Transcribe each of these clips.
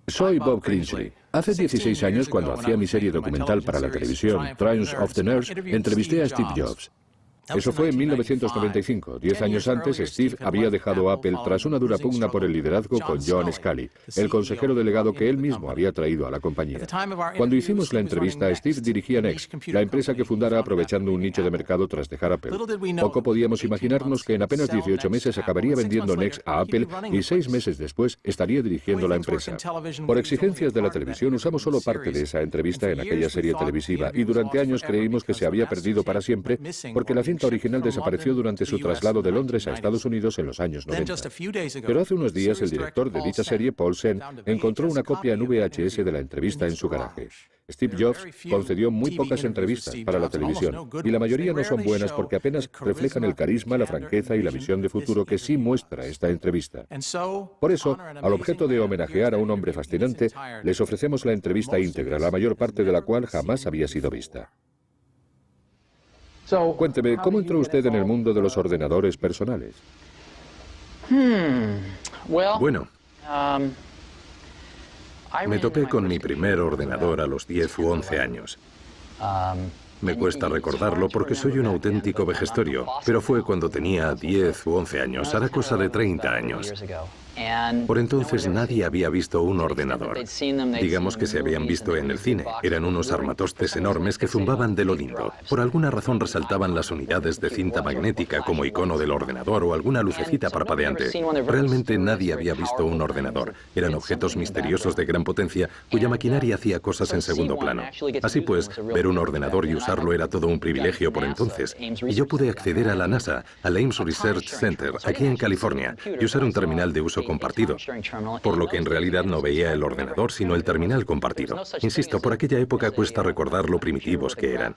Soy Bob Cringely. Hace 16 años, cuando hacía mi serie documental para la televisión, Triumphs of the Nerds, entrevisté a Steve Jobs. Eso fue en 1995. 10 años antes, Steve había dejado Apple tras una dura pugna por el liderazgo con John Sculley, el consejero delegado que él mismo había traído a la compañía. Cuando hicimos la entrevista, Steve dirigía Next, la empresa que fundara aprovechando un nicho de mercado tras dejar Apple. Poco podíamos imaginarnos que en apenas 18 meses acabaría vendiendo Next a Apple y 6 meses después estaría dirigiendo la empresa. Por exigencias de la televisión, usamos solo parte de esa entrevista en aquella serie televisiva y durante años creímos que se había perdido para siempre porque la cinta original desapareció durante su traslado de Londres a Estados Unidos en los años 90. Pero hace unos días el director de dicha serie, Paul Sen, encontró una copia en VHS de la entrevista en su garaje. Steve Jobs concedió muy pocas entrevistas para la televisión, y la mayoría no son buenas porque apenas reflejan el carisma, la franqueza y la visión de futuro que sí muestra esta entrevista. Por eso, al objeto de homenajear a un hombre fascinante, les ofrecemos la entrevista íntegra, la mayor parte de la cual jamás había sido vista. Cuénteme, ¿cómo entró usted en el mundo de los ordenadores personales? Bueno, me topé con mi primer ordenador a los 10 u 11 años. Me cuesta recordarlo porque soy un auténtico vejestorio, pero fue cuando tenía 10 u 11 años, hará cosa de 30 años. Por entonces nadie había visto un ordenador. Digamos que se habían visto en el cine. Eran unos armatostes enormes que zumbaban de lo lindo. Por alguna razón resaltaban las unidades de cinta magnética como icono del ordenador o alguna lucecita parpadeante. Realmente nadie había visto un ordenador. Eran objetos misteriosos de gran potencia cuya maquinaria hacía cosas en segundo plano. Así pues, ver un ordenador y usarlo era todo un privilegio por entonces. Y yo pude acceder a la NASA, al Ames Research Center, aquí en California, y usar un terminal de uso compartido, por lo que en realidad no veía el ordenador, sino el terminal compartido. Insisto, por aquella época cuesta recordar lo primitivos que eran.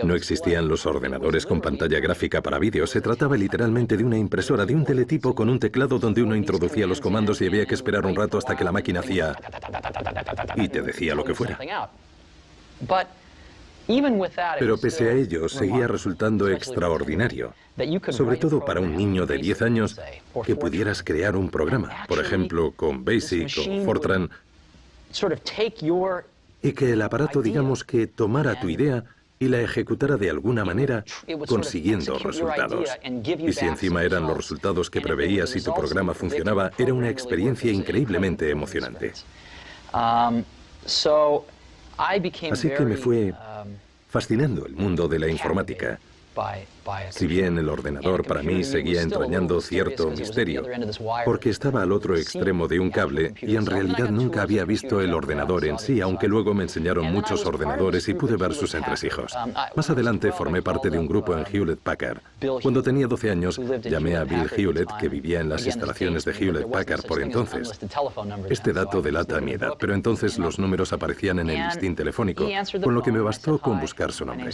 No existían los ordenadores con pantalla gráfica para vídeo, se trataba literalmente de una impresora, de un teletipo con un teclado donde uno introducía los comandos y había que esperar un rato hasta que la máquina hacía y te decía lo que fuera. Pero pese a ello, seguía resultando extraordinario, sobre todo para un niño de 10 años, que pudieras crear un programa, por ejemplo, con BASIC o Fortran, y que el aparato, digamos, que tomara tu idea y la ejecutara de alguna manera, consiguiendo resultados. Y si encima eran los resultados que preveías si tu programa funcionaba, era una experiencia increíblemente emocionante. Así que me fue fascinando el mundo de la informática. Si bien el ordenador para mí seguía entrañando cierto misterio, porque estaba al otro extremo de un cable y en realidad nunca había visto el ordenador en sí, aunque luego me enseñaron muchos ordenadores y pude ver sus entresijos. Más adelante formé parte de un grupo en Hewlett Packard. Cuando tenía 12 años, llamé a Bill Hewlett, que vivía en las instalaciones de Hewlett Packard por entonces. Este dato delata mi edad, pero entonces los números aparecían en el listín telefónico, con lo que me bastó con buscar su nombre.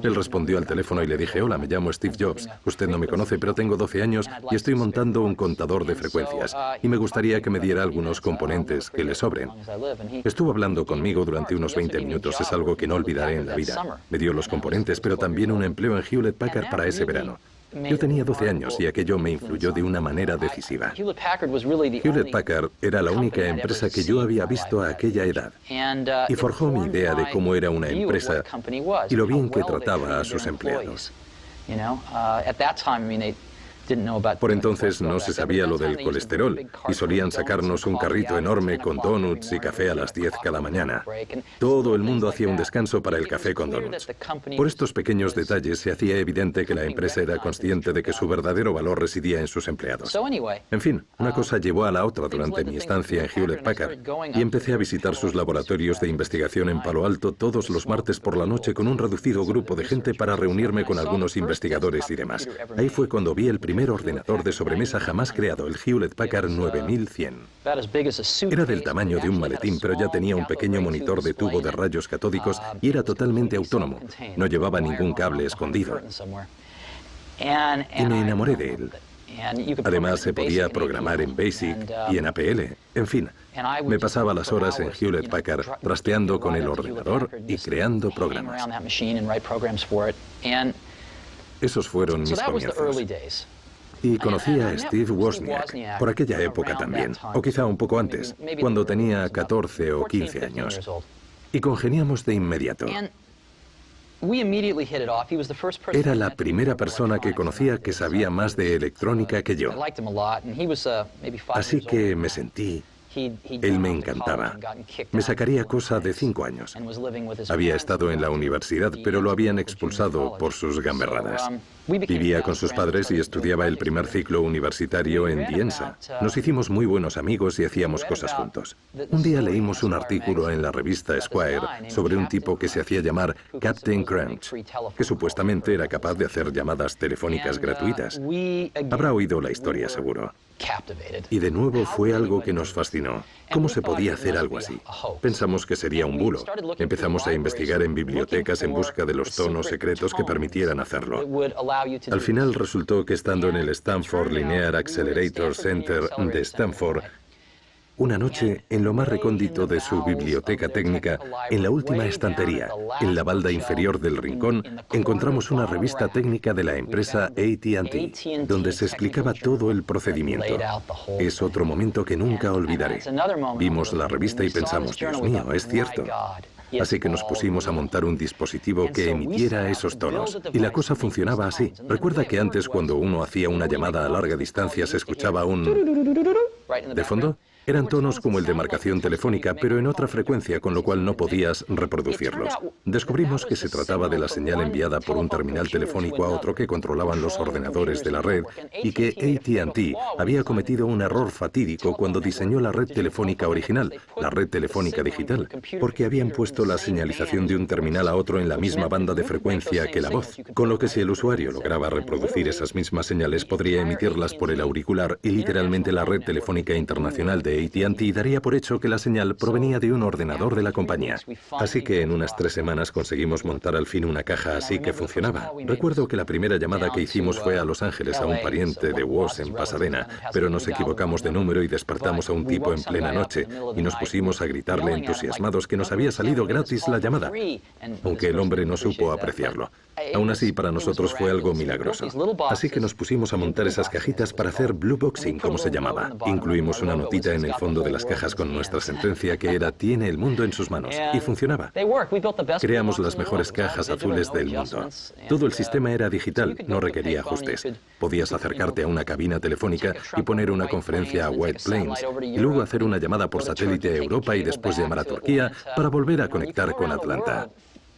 Él respondió al teléfono y le dije: hola, me llamo Steve Jobs. Usted no me conoce, pero tengo 12 años y estoy montando un contador de frecuencias y me gustaría que me diera algunos componentes que le sobren. Estuvo hablando conmigo durante unos 20 minutos, es algo que no olvidaré en la vida. Me dio los componentes, pero también un empleo en Hewlett Packard para ese verano. Yo tenía 12 años y aquello me influyó de una manera decisiva. Hewlett Packard era la única empresa que yo había visto a aquella edad y forjó mi idea de cómo era una empresa y lo bien que trataba a sus empleados. Por entonces no se sabía lo del colesterol y solían sacarnos un carrito enorme con donuts y café a las 10 cada mañana. Todo el mundo hacía un descanso para el café con donuts. Por estos pequeños detalles se hacía evidente que la empresa era consciente de que su verdadero valor residía en sus empleados. En fin, una cosa llevó a la otra durante mi estancia en Hewlett Packard y empecé a visitar sus laboratorios de investigación en Palo Alto todos los martes por la noche con un reducido grupo de gente para reunirme con algunos investigadores y demás. Ahí fue cuando vi el primer ordenador de sobremesa jamás creado, el Hewlett Packard 9100. Era del tamaño de un maletín, pero ya tenía un pequeño monitor de tubo de rayos catódicos y era totalmente autónomo. No llevaba ningún cable escondido. Y me enamoré de él. Además, se podía programar en BASIC y en APL. En fin, me pasaba las horas en Hewlett Packard trasteando con el ordenador y creando programas. Esos fueron mis comienzos. Y conocí a Steve Wozniak por aquella época también, o quizá un poco antes, cuando tenía 14 o 15 años. Y congeniamos de inmediato. Era la primera persona que conocía que sabía más de electrónica que yo. Así que me sentí... Él me encantaba. Me sacaría cosa de 5 años. Había estado en la universidad, pero lo habían expulsado por sus gamberradas. Vivía con sus padres y estudiaba el primer ciclo universitario en Diensa. Nos hicimos muy buenos amigos y hacíamos cosas juntos. Un día leímos un artículo en la revista Esquire sobre un tipo que se hacía llamar Captain Crunch, que supuestamente era capaz de hacer llamadas telefónicas gratuitas. Habrá oído la historia, seguro. Y de nuevo fue algo que nos fascinó. ¿Cómo se podía hacer algo así? Pensamos que sería un bulo. Empezamos a investigar en bibliotecas en busca de los tonos secretos que permitieran hacerlo. Al final resultó que estando en el Stanford Linear Accelerator Center de Stanford, una noche, en lo más recóndito de su biblioteca técnica, en la última estantería, en la balda inferior del rincón, encontramos una revista técnica de la empresa AT&T, donde se explicaba todo el procedimiento. Es otro momento que nunca olvidaré. Vimos la revista y pensamos, Dios mío, es cierto. Así que nos pusimos a montar un dispositivo que emitiera esos tonos. Y la cosa funcionaba así. Recuerda que antes, cuando uno hacía una llamada a larga distancia, se escuchaba un... ¿de fondo? Eran tonos como el de marcación telefónica, pero en otra frecuencia, con lo cual no podías reproducirlos. Descubrimos que se trataba de la señal enviada por un terminal telefónico a otro que controlaban los ordenadores de la red y que AT&T había cometido un error fatídico cuando diseñó la red telefónica original, la red telefónica digital, porque habían puesto la señalización de un terminal a otro en la misma banda de frecuencia que la voz, con lo que si el usuario lograba reproducir esas mismas señales podría emitirlas por el auricular y literalmente la red telefónica internacional de AT&T daría por hecho que la señal provenía de un ordenador de la compañía. Así que en unas 3 semanas conseguimos montar al fin una caja así que funcionaba. Recuerdo que la primera llamada que hicimos fue a Los Ángeles a un pariente de Woz en Pasadena, pero nos equivocamos de número y despertamos a un tipo en plena noche y nos pusimos a gritarle entusiasmados que nos había salido gratis la llamada, aunque el hombre no supo apreciarlo. Aún así, para nosotros fue algo milagroso. Así que nos pusimos a montar esas cajitas para hacer blue boxing, como se llamaba. Incluimos una notita en el fondo de las cajas con nuestra sentencia que era «Tiene el mundo en sus manos», y funcionaba. Creamos las mejores cajas azules del mundo. Todo el sistema era digital, no requería ajustes. Podías acercarte a una cabina telefónica y poner una conferencia a White Plains, y luego hacer una llamada por satélite a Europa y después llamar a Turquía para volver a conectar con Atlanta.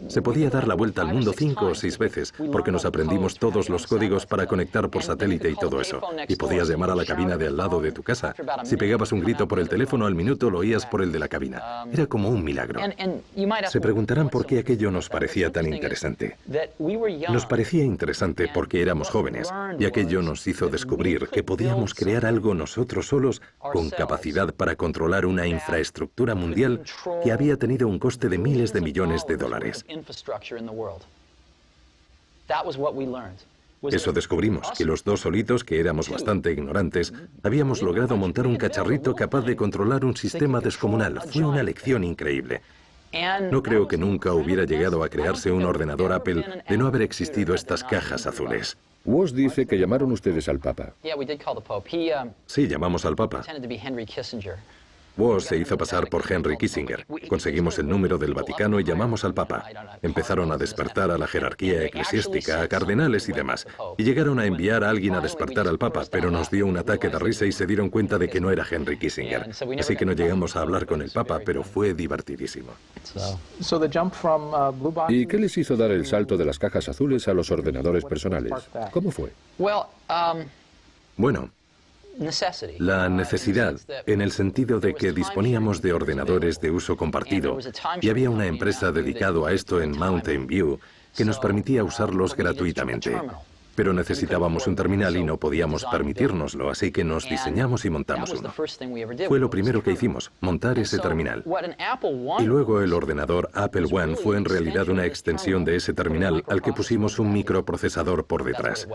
Se podía dar la vuelta al mundo 5 o 6 veces, porque nos aprendimos todos los códigos para conectar por satélite y todo eso. Y podías llamar a la cabina de al lado de tu casa. Si pegabas un grito por el teléfono, al minuto lo oías por el de la cabina. Era como un milagro. Se preguntarán por qué aquello nos parecía tan interesante. Nos parecía interesante porque éramos jóvenes, y aquello nos hizo descubrir que podíamos crear algo nosotros solos con capacidad para controlar una infraestructura mundial que había tenido un coste de miles de millones de dólares. Eso descubrimos, que los dos solitos, que éramos bastante ignorantes, habíamos logrado montar un cacharrito capaz de controlar un sistema descomunal. Fue una lección increíble. No creo que nunca hubiera llegado a crearse un ordenador Apple de no haber existido estas cajas azules. Woz dice que llamaron ustedes al Papa. Sí, llamamos al Papa. Woz se hizo pasar por Henry Kissinger. Conseguimos el número del Vaticano y llamamos al Papa. Empezaron a despertar a la jerarquía eclesiástica, a cardenales y demás. Y llegaron a enviar a alguien a despertar al Papa, pero nos dio un ataque de risa y se dieron cuenta de que no era Henry Kissinger. Así que no llegamos a hablar con el Papa, pero fue divertidísimo. ¿Y qué les hizo dar el salto de las cajas azules a los ordenadores personales? ¿Cómo fue? Bueno, la necesidad, en el sentido de que disponíamos de ordenadores de uso compartido y había una empresa dedicada a esto en Mountain View que nos permitía usarlos gratuitamente. Pero necesitábamos un terminal y no podíamos permitírnoslo, así que nos diseñamos y montamos uno. Fue lo primero que hicimos, montar ese terminal. Y luego el ordenador Apple One fue en realidad una extensión de ese terminal al que pusimos un microprocesador por detrás.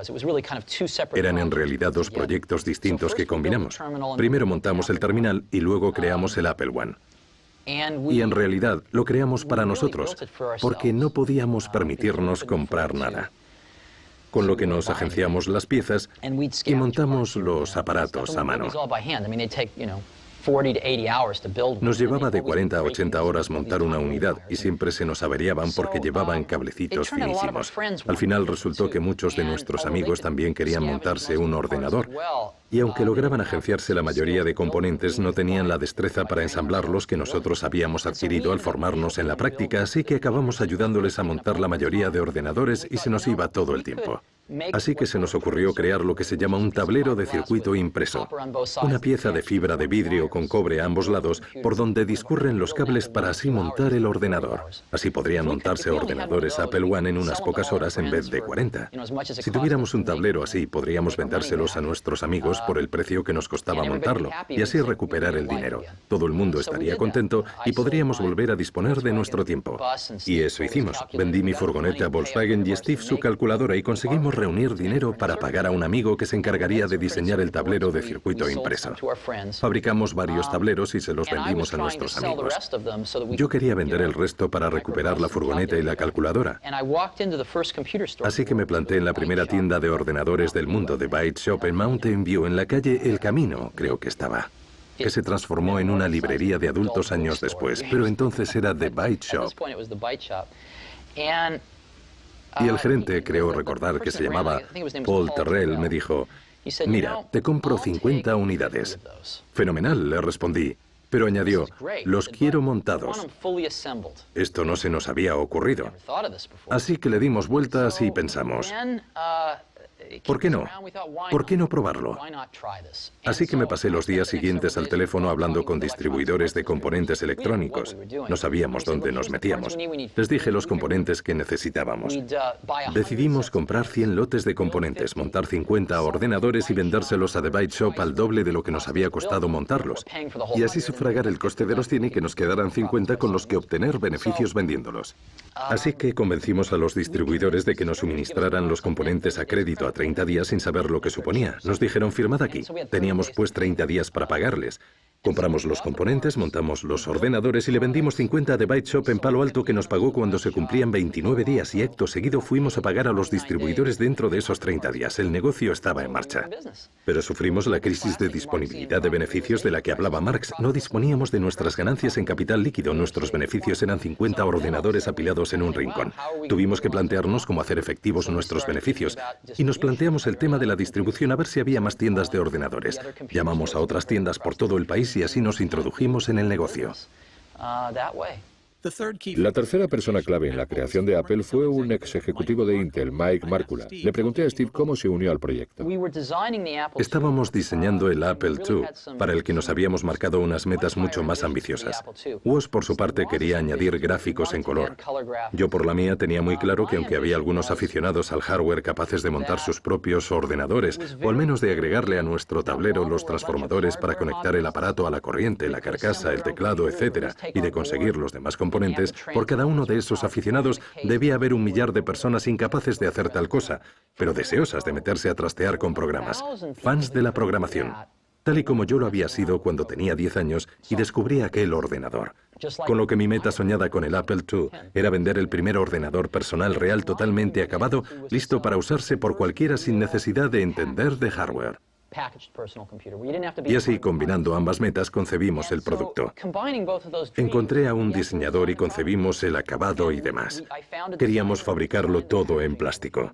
Eran en realidad 2 proyectos distintos que combinamos. Primero montamos el terminal y luego creamos el Apple One. Y en realidad lo creamos para nosotros, porque no podíamos permitirnos comprar nada. con lo que nos agenciamos las piezas y montamos los aparatos a mano. Nos llevaba de 40 a 80 horas montar una unidad y siempre se nos averiaban porque llevaban cablecitos finísimos. Al final resultó que muchos de nuestros amigos también querían montarse un ordenador y aunque lograban agenciarse la mayoría de componentes, no tenían la destreza para ensamblarlos que nosotros habíamos adquirido al formarnos en la práctica, así que acabamos ayudándoles a montar la mayoría de ordenadores y se nos iba todo el tiempo. Así que se nos ocurrió crear lo que se llama un tablero de circuito impreso, una pieza de fibra de vidrio con cobre a ambos lados por donde discurren los cables para así montar el ordenador. Así podrían montarse ordenadores Apple I en unas pocas horas en vez de 40. Si tuviéramos un tablero así, podríamos vendérselos a nuestros amigos por el precio que nos costaba montarlo y así recuperar el dinero. Todo el mundo estaría contento y podríamos volver a disponer de nuestro tiempo. Y eso hicimos. Vendí mi furgoneta a Volkswagen y Steve su calculadora y conseguimos reunir dinero para pagar a un amigo que se encargaría de diseñar el tablero de circuito impreso. Fabricamos varios tableros y se los vendimos a nuestros amigos. Yo quería vender el resto para recuperar la furgoneta y la calculadora. Así que me planté en la primera tienda de ordenadores del mundo de Byte Shop en Mountain View, en la calle El Camino, creo que estaba, que se transformó en una librería de adultos años después, pero entonces era The Byte Shop. Y el gerente, creo recordar que se llamaba Paul Terrell, me dijo, mira, te compro 50 unidades. Fenomenal, le respondí, pero añadió, los quiero montados. Esto no se nos había ocurrido. Así que le dimos vueltas y pensamos, ¿por qué no? ¿Por qué no probarlo? Así que me pasé los días siguientes al teléfono hablando con distribuidores de componentes electrónicos. No sabíamos dónde nos metíamos. Les dije los componentes que necesitábamos. Decidimos comprar 100 lotes de componentes, montar 50 ordenadores y vendérselos a The Byte Shop al doble de lo que nos había costado montarlos. Y así sufragar el coste de los 100 y que nos quedaran 50 con los que obtener beneficios vendiéndolos. Así que convencimos a los distribuidores de que nos suministraran los componentes a crédito a 30 días sin saber lo que suponía. Nos dijeron, firmad aquí. Teníamos pues 30 días para pagarles. Compramos los componentes, montamos los ordenadores y le vendimos 50 a The Byte Shop en Palo Alto, que nos pagó cuando se cumplían 29 días y acto seguido fuimos a pagar a los distribuidores dentro de esos 30 días. El negocio estaba en marcha. Pero sufrimos la crisis de disponibilidad de beneficios de la que hablaba Marx. No disponíamos de nuestras ganancias en capital líquido. Nuestros beneficios eran 50 ordenadores apilados en un rincón. Tuvimos que plantearnos cómo hacer efectivos nuestros beneficios y nos planteamos el tema de la distribución, a ver si había más tiendas de ordenadores. Llamamos a otras tiendas por todo el país y así nos introdujimos en el negocio. La tercera persona clave en la creación de Apple fue un ex ejecutivo de Intel, Mike Markkula. Le pregunté a Steve cómo se unió al proyecto. Estábamos diseñando el Apple II, para el que nos habíamos marcado unas metas mucho más ambiciosas. Woz, por su parte, quería añadir gráficos en color. Yo, por la mía, tenía muy claro que aunque había algunos aficionados al hardware capaces de montar sus propios ordenadores, o al menos de agregarle a nuestro tablero los transformadores para conectar el aparato a la corriente, la carcasa, el teclado, etc., y de conseguir los demás componentes, por cada uno de esos aficionados debía haber 1 millar de personas incapaces de hacer tal cosa, pero deseosas de meterse a trastear con programas, fans de la programación, tal y como yo lo había sido cuando tenía 10 años y descubrí aquel ordenador. Con lo que mi meta soñada con el Apple II era vender el primer ordenador personal real totalmente acabado, listo para usarse por cualquiera sin necesidad de entender de hardware. Y así, combinando ambas metas, concebimos el producto. Encontré a un diseñador y concebimos el acabado y demás. Queríamos fabricarlo todo en plástico.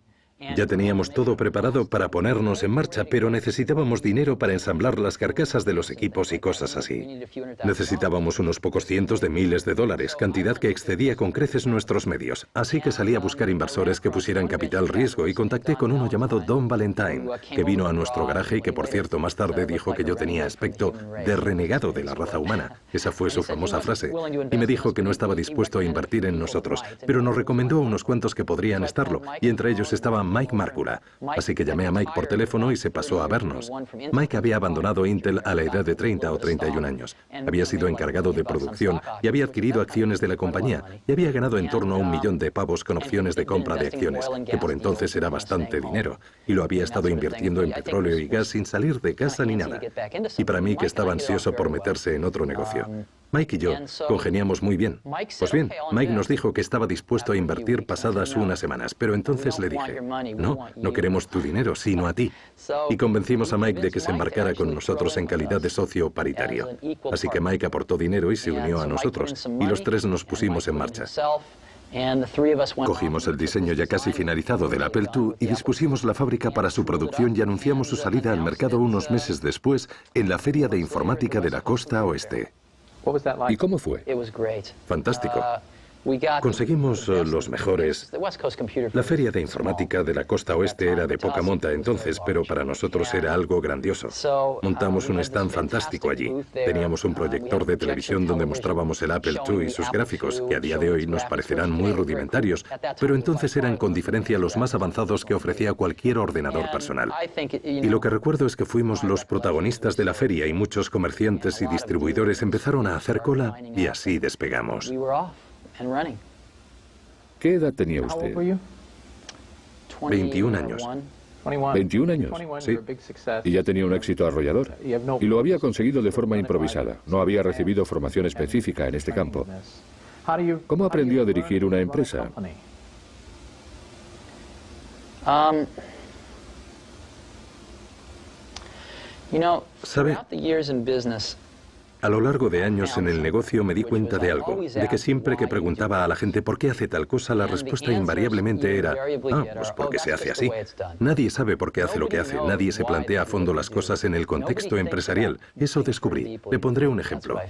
Ya teníamos todo preparado para ponernos en marcha, pero necesitábamos dinero para ensamblar las carcasas de los equipos y cosas así. Necesitábamos unos pocos cientos de miles de dólares, cantidad que excedía con creces nuestros medios. Así que salí a buscar inversores que pusieran capital riesgo y contacté con uno llamado Don Valentine, que vino a nuestro garaje y que, por cierto, más tarde dijo que yo tenía aspecto de renegado de la raza humana. Esa fue su famosa frase. Y me dijo que no estaba dispuesto a invertir en nosotros, pero nos recomendó a unos cuantos que podrían estarlo, y entre ellos estaba Mike Markkula. Así que llamé a Mike por teléfono y se pasó a vernos. Mike había abandonado Intel a la edad de 30 o 31 años. Había sido encargado de producción y había adquirido acciones de la compañía y había ganado en torno a $1 millón con opciones de compra de acciones, que por entonces era bastante dinero, y lo había estado invirtiendo en petróleo y gas sin salir de casa ni nada. Y para mí, que estaba ansioso por meterse en otro negocio. Mike y yo congeniamos muy bien. Pues bien, Mike nos dijo que estaba dispuesto a invertir pasadas unas semanas, pero entonces le dije, no queremos tu dinero, sino a ti. Y convencimos a Mike de que se embarcara con nosotros en calidad de socio paritario. Así que Mike aportó dinero y se unió a nosotros, y los tres nos pusimos en marcha. Cogimos el diseño ya casi finalizado del Apple II y dispusimos la fábrica para su producción y anunciamos su salida al mercado unos meses después en la Feria de Informática de la Costa Oeste. ¿Y cómo fue? Fantástico. Conseguimos los mejores. La Feria de Informática de la Costa Oeste era de poca monta entonces, pero para nosotros era algo grandioso. Montamos un stand fantástico allí. Teníamos un proyector de televisión donde mostrábamos el Apple II y sus gráficos, que a día de hoy nos parecerán muy rudimentarios, pero entonces eran con diferencia los más avanzados que ofrecía cualquier ordenador personal. Y lo que recuerdo es que fuimos los protagonistas de la feria y muchos comerciantes y distribuidores empezaron a hacer cola y así despegamos. ¿Qué edad tenía usted? 21 años. 21 años. Sí. Y ya tenía un éxito arrollador. Y lo había conseguido de forma improvisada. No había recibido formación específica en este campo. ¿Cómo aprendió a dirigir una empresa? ¿Sabe? A lo largo de años en el negocio me di cuenta de algo, de que siempre que preguntaba a la gente por qué hace tal cosa, la respuesta invariablemente era, pues porque se hace así. Nadie sabe por qué hace lo que hace, nadie se plantea a fondo las cosas en el contexto empresarial. Eso descubrí. Le pondré un ejemplo.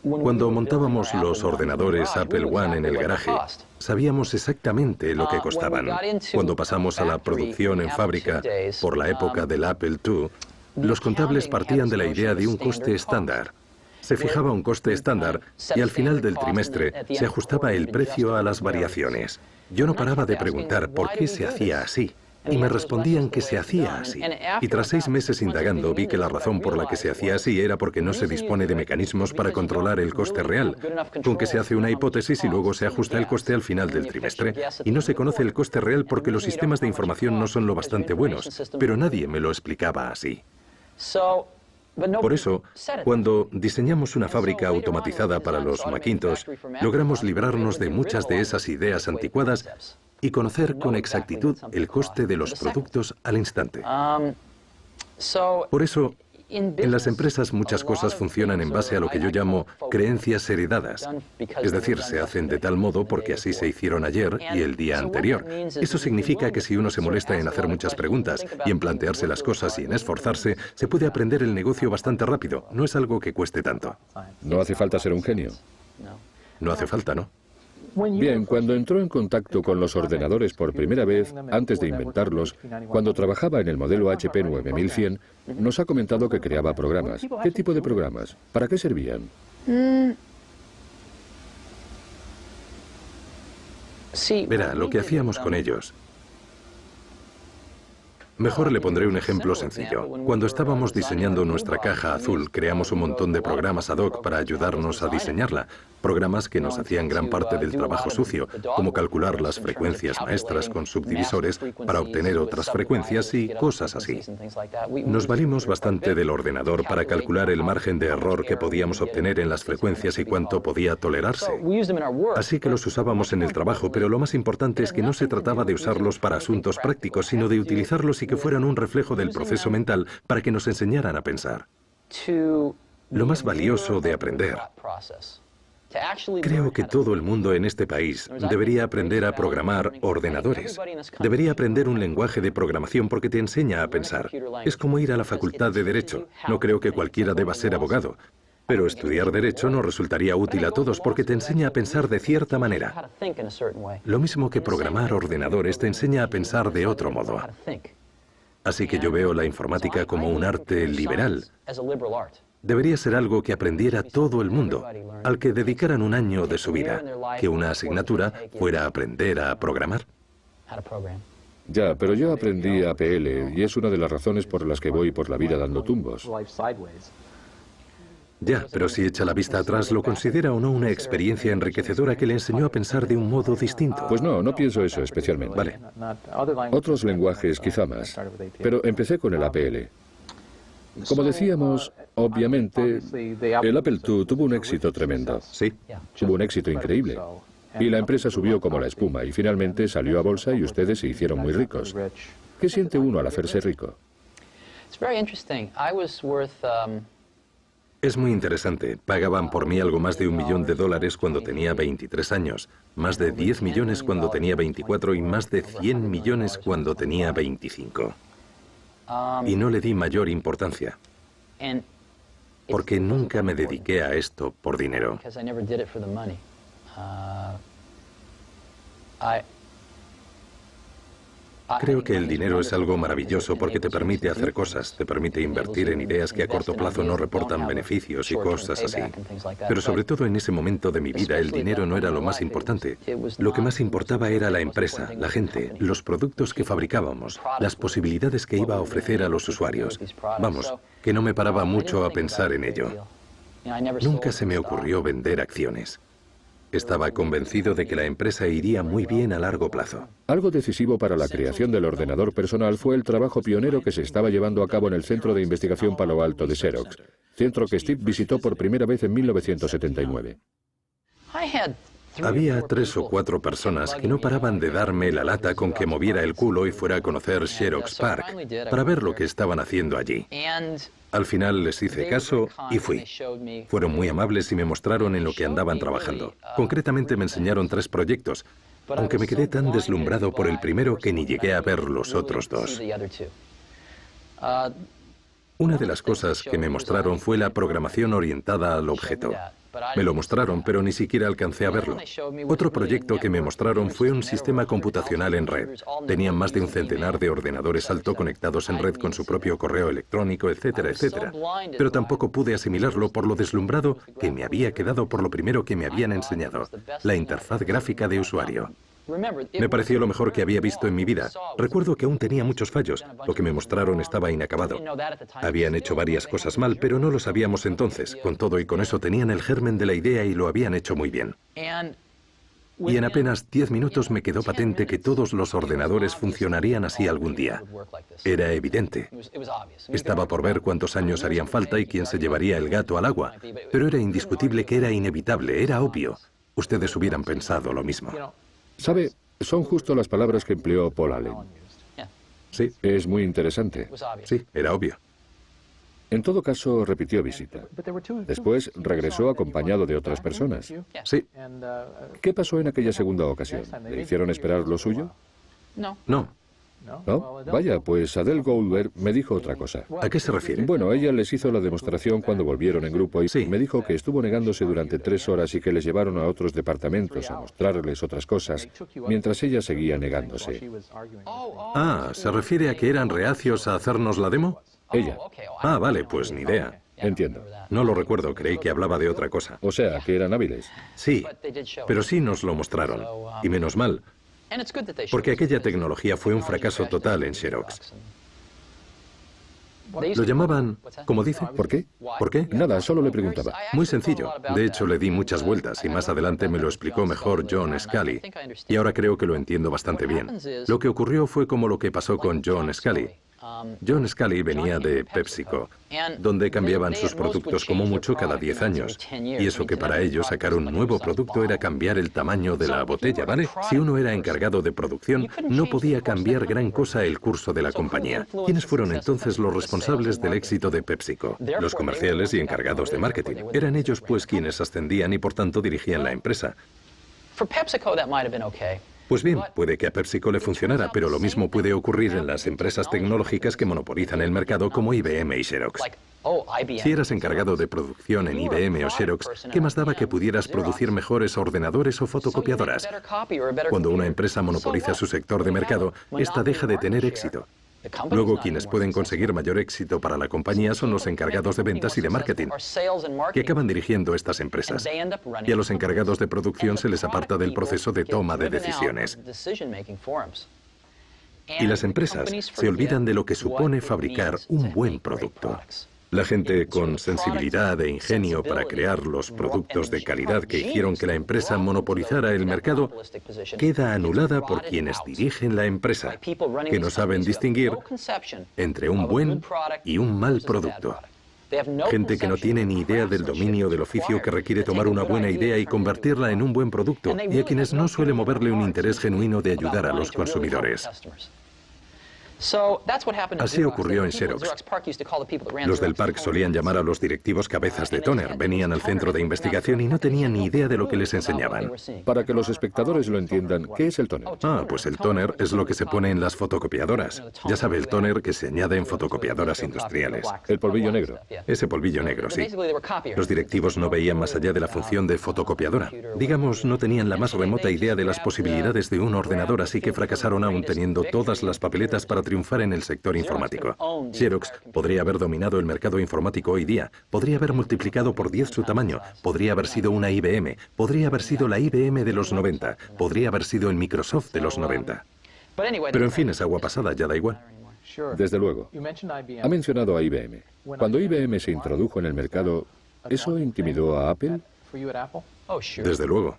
Cuando montábamos los ordenadores Apple I en el garaje, sabíamos exactamente lo que costaban. Cuando pasamos a la producción en fábrica, por la época del Apple II, los contables partían de la idea de un coste estándar. Se fijaba un coste estándar y al final del trimestre se ajustaba el precio a las variaciones. Yo no paraba de preguntar por qué se hacía así. Y me respondían que se hacía así. Y tras 6 meses indagando, vi que la razón por la que se hacía así era porque no se dispone de mecanismos para controlar el coste real, con que se hace una hipótesis y luego se ajusta el coste al final del trimestre. Y no se conoce el coste real porque los sistemas de información no son lo bastante buenos, pero nadie me lo explicaba así. Por eso, cuando diseñamos una fábrica automatizada para los Macintosh, logramos librarnos de muchas de esas ideas anticuadas y conocer con exactitud el coste de los productos al instante. Por eso, en las empresas muchas cosas funcionan en base a lo que yo llamo creencias heredadas. Es decir, se hacen de tal modo porque así se hicieron ayer y el día anterior. Eso significa que si uno se molesta en hacer muchas preguntas y en plantearse las cosas y en esforzarse, se puede aprender el negocio bastante rápido. No es algo que cueste tanto. No hace falta ser un genio. No hace falta, ¿no? Bien, cuando entró en contacto con los ordenadores por primera vez, antes de inventarlos, cuando trabajaba en el modelo HP 9100, nos ha comentado que creaba programas. ¿Qué tipo de programas? ¿Para qué servían? Verá, lo que hacíamos con ellos. Mejor le pondré un ejemplo sencillo. Cuando estábamos diseñando nuestra caja azul, creamos un montón de programas ad hoc para ayudarnos a diseñarla. Programas que nos hacían gran parte del trabajo sucio, como calcular las frecuencias maestras con subdivisores para obtener otras frecuencias y cosas así. Nos valimos bastante del ordenador para calcular el margen de error que podíamos obtener en las frecuencias y cuánto podía tolerarse. Así que los usábamos en el trabajo, pero lo más importante es que no se trataba de usarlos para asuntos prácticos, sino de utilizarlos y que fueran un reflejo del proceso mental para que nos enseñaran a pensar. Lo más valioso de aprender. Creo que todo el mundo en este país debería aprender a programar ordenadores. Debería aprender un lenguaje de programación porque te enseña a pensar. Es como ir a la facultad de Derecho. No creo que cualquiera deba ser abogado. Pero estudiar Derecho nos resultaría útil a todos porque te enseña a pensar de cierta manera. Lo mismo que programar ordenadores te enseña a pensar de otro modo. Así que yo veo la informática como un arte liberal. Debería ser algo que aprendiera todo el mundo, al que dedicaran un año de su vida, que una asignatura fuera aprender a programar. Ya, pero yo aprendí APL y es una de las razones por las que voy por la vida dando tumbos. Ya, pero si echa la vista atrás, ¿lo considera o no una experiencia enriquecedora que le enseñó a pensar de un modo distinto? Pues no, no pienso eso especialmente. Vale. Otros lenguajes quizá más, pero empecé con el APL. Como decíamos, obviamente, el Apple II tuvo un éxito tremendo. Sí. Tuvo un éxito increíble. Y la empresa subió como la espuma y finalmente salió a bolsa y ustedes se hicieron muy ricos. ¿Qué siente uno al hacerse rico? Es muy interesante. Pagaban por mí algo más de $1 millón cuando tenía 23 años, más de 10 millones cuando tenía 24 y más de 100 millones cuando tenía 25. Y no le di mayor importancia, porque nunca me dediqué a esto por dinero. Creo que el dinero es algo maravilloso porque te permite hacer cosas, te permite invertir en ideas que a corto plazo no reportan beneficios y cosas así. Pero sobre todo en ese momento de mi vida el dinero no era lo más importante. Lo que más importaba era la empresa, la gente, los productos que fabricábamos, las posibilidades que iba a ofrecer a los usuarios. Vamos, que no me paraba mucho a pensar en ello. Nunca se me ocurrió vender acciones. Estaba convencido de que la empresa iría muy bien a largo plazo. Algo decisivo para la creación del ordenador personal fue el trabajo pionero que se estaba llevando a cabo en el Centro de Investigación Palo Alto de Xerox, centro que Steve visitó por primera vez en 1979. Había 3 o 4 personas que no paraban de darme la lata con que moviera el culo y fuera a conocer Xerox Park para ver lo que estaban haciendo allí. Al final les hice caso y fui. Fueron muy amables y me mostraron en lo que andaban trabajando. Concretamente me enseñaron 3 proyectos, aunque me quedé tan deslumbrado por el primero que ni llegué a ver los otros 2. Una de las cosas que me mostraron fue la programación orientada al objeto. Me lo mostraron, pero ni siquiera alcancé a verlo. Otro proyecto que me mostraron fue un sistema computacional en red. Tenían más de un centenar de ordenadores alto conectados en red con su propio correo electrónico, etcétera, etcétera. Pero tampoco pude asimilarlo por lo deslumbrado que me había quedado por lo primero que me habían enseñado, la interfaz gráfica de usuario. Me pareció lo mejor que había visto en mi vida. Recuerdo que aún tenía muchos fallos. Lo que me mostraron estaba inacabado. Habían hecho varias cosas mal, pero no lo sabíamos entonces. Con todo y con eso tenían el germen de la idea y lo habían hecho muy bien. Y en apenas 10 minutos me quedó patente que todos los ordenadores funcionarían así algún día. Era evidente. Estaba por ver cuántos años harían falta y quién se llevaría el gato al agua. Pero era indiscutible que era inevitable, era obvio. Ustedes hubieran pensado lo mismo. ¿Sabe? Son justo las palabras que empleó Paul Allen. Sí. Es muy interesante. Sí, era obvio. En todo caso, repitió visita. Después regresó acompañado de otras personas. Sí. ¿Qué pasó en aquella segunda ocasión? ¿Le hicieron esperar lo suyo? No. ¿No? Vaya, pues Adele Goldberg me dijo otra cosa. ¿A qué se refiere? Bueno, ella les hizo la demostración cuando volvieron en grupo y Sí. me dijo que estuvo negándose durante 3 horas y que les llevaron a otros departamentos a mostrarles otras cosas, mientras ella seguía negándose. Ah, ¿se refiere a que eran reacios a hacernos la demo? Ella. Ah, vale, pues ni idea. Entiendo. No lo recuerdo, creí que hablaba de otra cosa. O sea, que eran hábiles. Sí, pero sí nos lo mostraron. Y menos mal, porque aquella tecnología fue un fracaso total en Xerox. Lo llamaban, ¿cómo dice? ¿Por qué? ¿Por qué? Nada, solo le preguntaba. Muy sencillo. De hecho, le di muchas vueltas y más adelante me lo explicó mejor John Scully. Y ahora creo que lo entiendo bastante bien. Lo que ocurrió fue como lo que pasó con John Scully. John Scully venía de PepsiCo, donde cambiaban sus productos como mucho cada 10 años. Y eso que para ellos sacar un nuevo producto era cambiar el tamaño de la botella, ¿vale? Si uno era encargado de producción, no podía cambiar gran cosa el curso de la compañía. ¿Quiénes fueron entonces los responsables del éxito de PepsiCo? Los comerciales y encargados de marketing. Eran ellos pues quienes ascendían y por tanto dirigían la empresa. Pues bien, puede que a PepsiCo le funcionara, pero lo mismo puede ocurrir en las empresas tecnológicas que monopolizan el mercado como IBM y Xerox. Si eras encargado de producción en IBM o Xerox, ¿qué más daba que pudieras producir mejores ordenadores o fotocopiadoras? Cuando una empresa monopoliza su sector de mercado, esta deja de tener éxito. Luego, quienes pueden conseguir mayor éxito para la compañía son los encargados de ventas y de marketing, que acaban dirigiendo estas empresas. Y a los encargados de producción se les aparta del proceso de toma de decisiones. Y las empresas se olvidan de lo que supone fabricar un buen producto. La gente con sensibilidad e ingenio para crear los productos de calidad que hicieron que la empresa monopolizara el mercado queda anulada por quienes dirigen la empresa, que no saben distinguir entre un buen y un mal producto. Gente que no tiene ni idea del dominio del oficio que requiere tomar una buena idea y convertirla en un buen producto, y a quienes no suele moverle un interés genuino de ayudar a los consumidores. Así ocurrió en Xerox. Los del parque solían llamar a los directivos cabezas de tóner. Venían al centro de investigación y no tenían ni idea de lo que les enseñaban. Para que los espectadores lo entiendan, ¿qué es el tóner? Pues el tóner es lo que se pone en las fotocopiadoras. Ya sabe, el tóner que se añade en fotocopiadoras industriales. El polvillo negro. Ese polvillo negro, sí. Los directivos no veían más allá de la función de fotocopiadora. Digamos, no tenían la más remota idea de las posibilidades de un ordenador, así que fracasaron aún teniendo todas las papeletas para triunfar en el sector informático. Xerox podría haber dominado el mercado informático hoy día, podría haber multiplicado por 10 su tamaño, podría haber sido una IBM, podría haber sido la IBM de los 90, podría haber sido el Microsoft de los 90. Pero en fin, es agua pasada, ya da igual. Desde luego. Ha mencionado a IBM. Cuando IBM se introdujo en el mercado, ¿eso intimidó a Apple? Desde luego.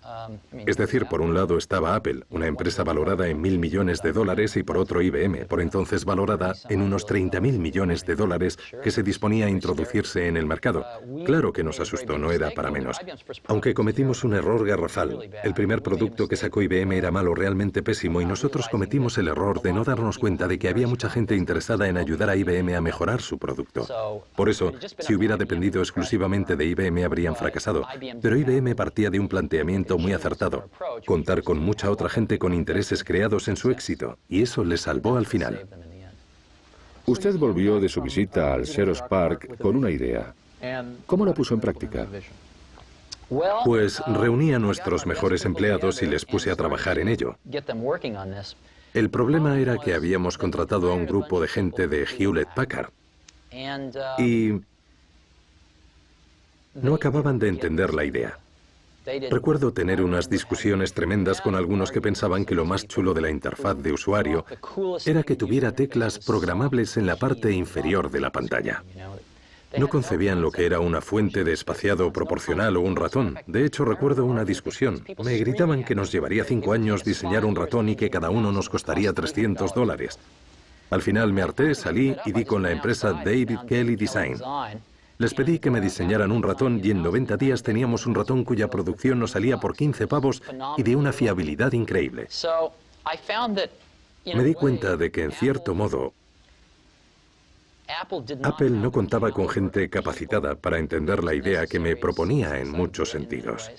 Es decir, por un lado estaba Apple, una empresa valorada en $1.000 millones, y por otro IBM, por entonces valorada en unos $30.000 millones, que se disponía a introducirse en el mercado. Claro que nos asustó, no era para menos. Aunque cometimos un error garrafal. El primer producto que sacó IBM era malo, realmente pésimo, y nosotros cometimos el error de no darnos cuenta de que había mucha gente interesada en ayudar a IBM a mejorar su producto. Por eso, si hubiera dependido exclusivamente de IBM, habrían fracasado. Pero IBM partía de un planteamiento muy acertado, contar con mucha otra gente con intereses creados en su éxito, y eso le salvó al final. Usted volvió de su visita al Xerox Park con una idea. ¿Cómo la puso en práctica? Pues reuní a nuestros mejores empleados y les puse a trabajar en ello. El problema era que habíamos contratado a un grupo de gente de Hewlett Packard y no acababan de entender la idea. Recuerdo tener unas discusiones tremendas con algunos que pensaban que lo más chulo de la interfaz de usuario era que tuviera teclas programables en la parte inferior de la pantalla. No concebían lo que era una fuente de espaciado proporcional o un ratón. De hecho, recuerdo una discusión. Me gritaban que nos llevaría 5 años diseñar un ratón y que cada uno nos costaría $300. Al final me harté, salí y di con la empresa David Kelly Design. Les pedí que me diseñaran un ratón y en 90 días teníamos un ratón cuya producción nos salía por 15 pavos y de una fiabilidad increíble. Me di cuenta de que, en cierto modo, Apple no contaba con gente capacitada para entender la idea que me proponía en muchos sentidos.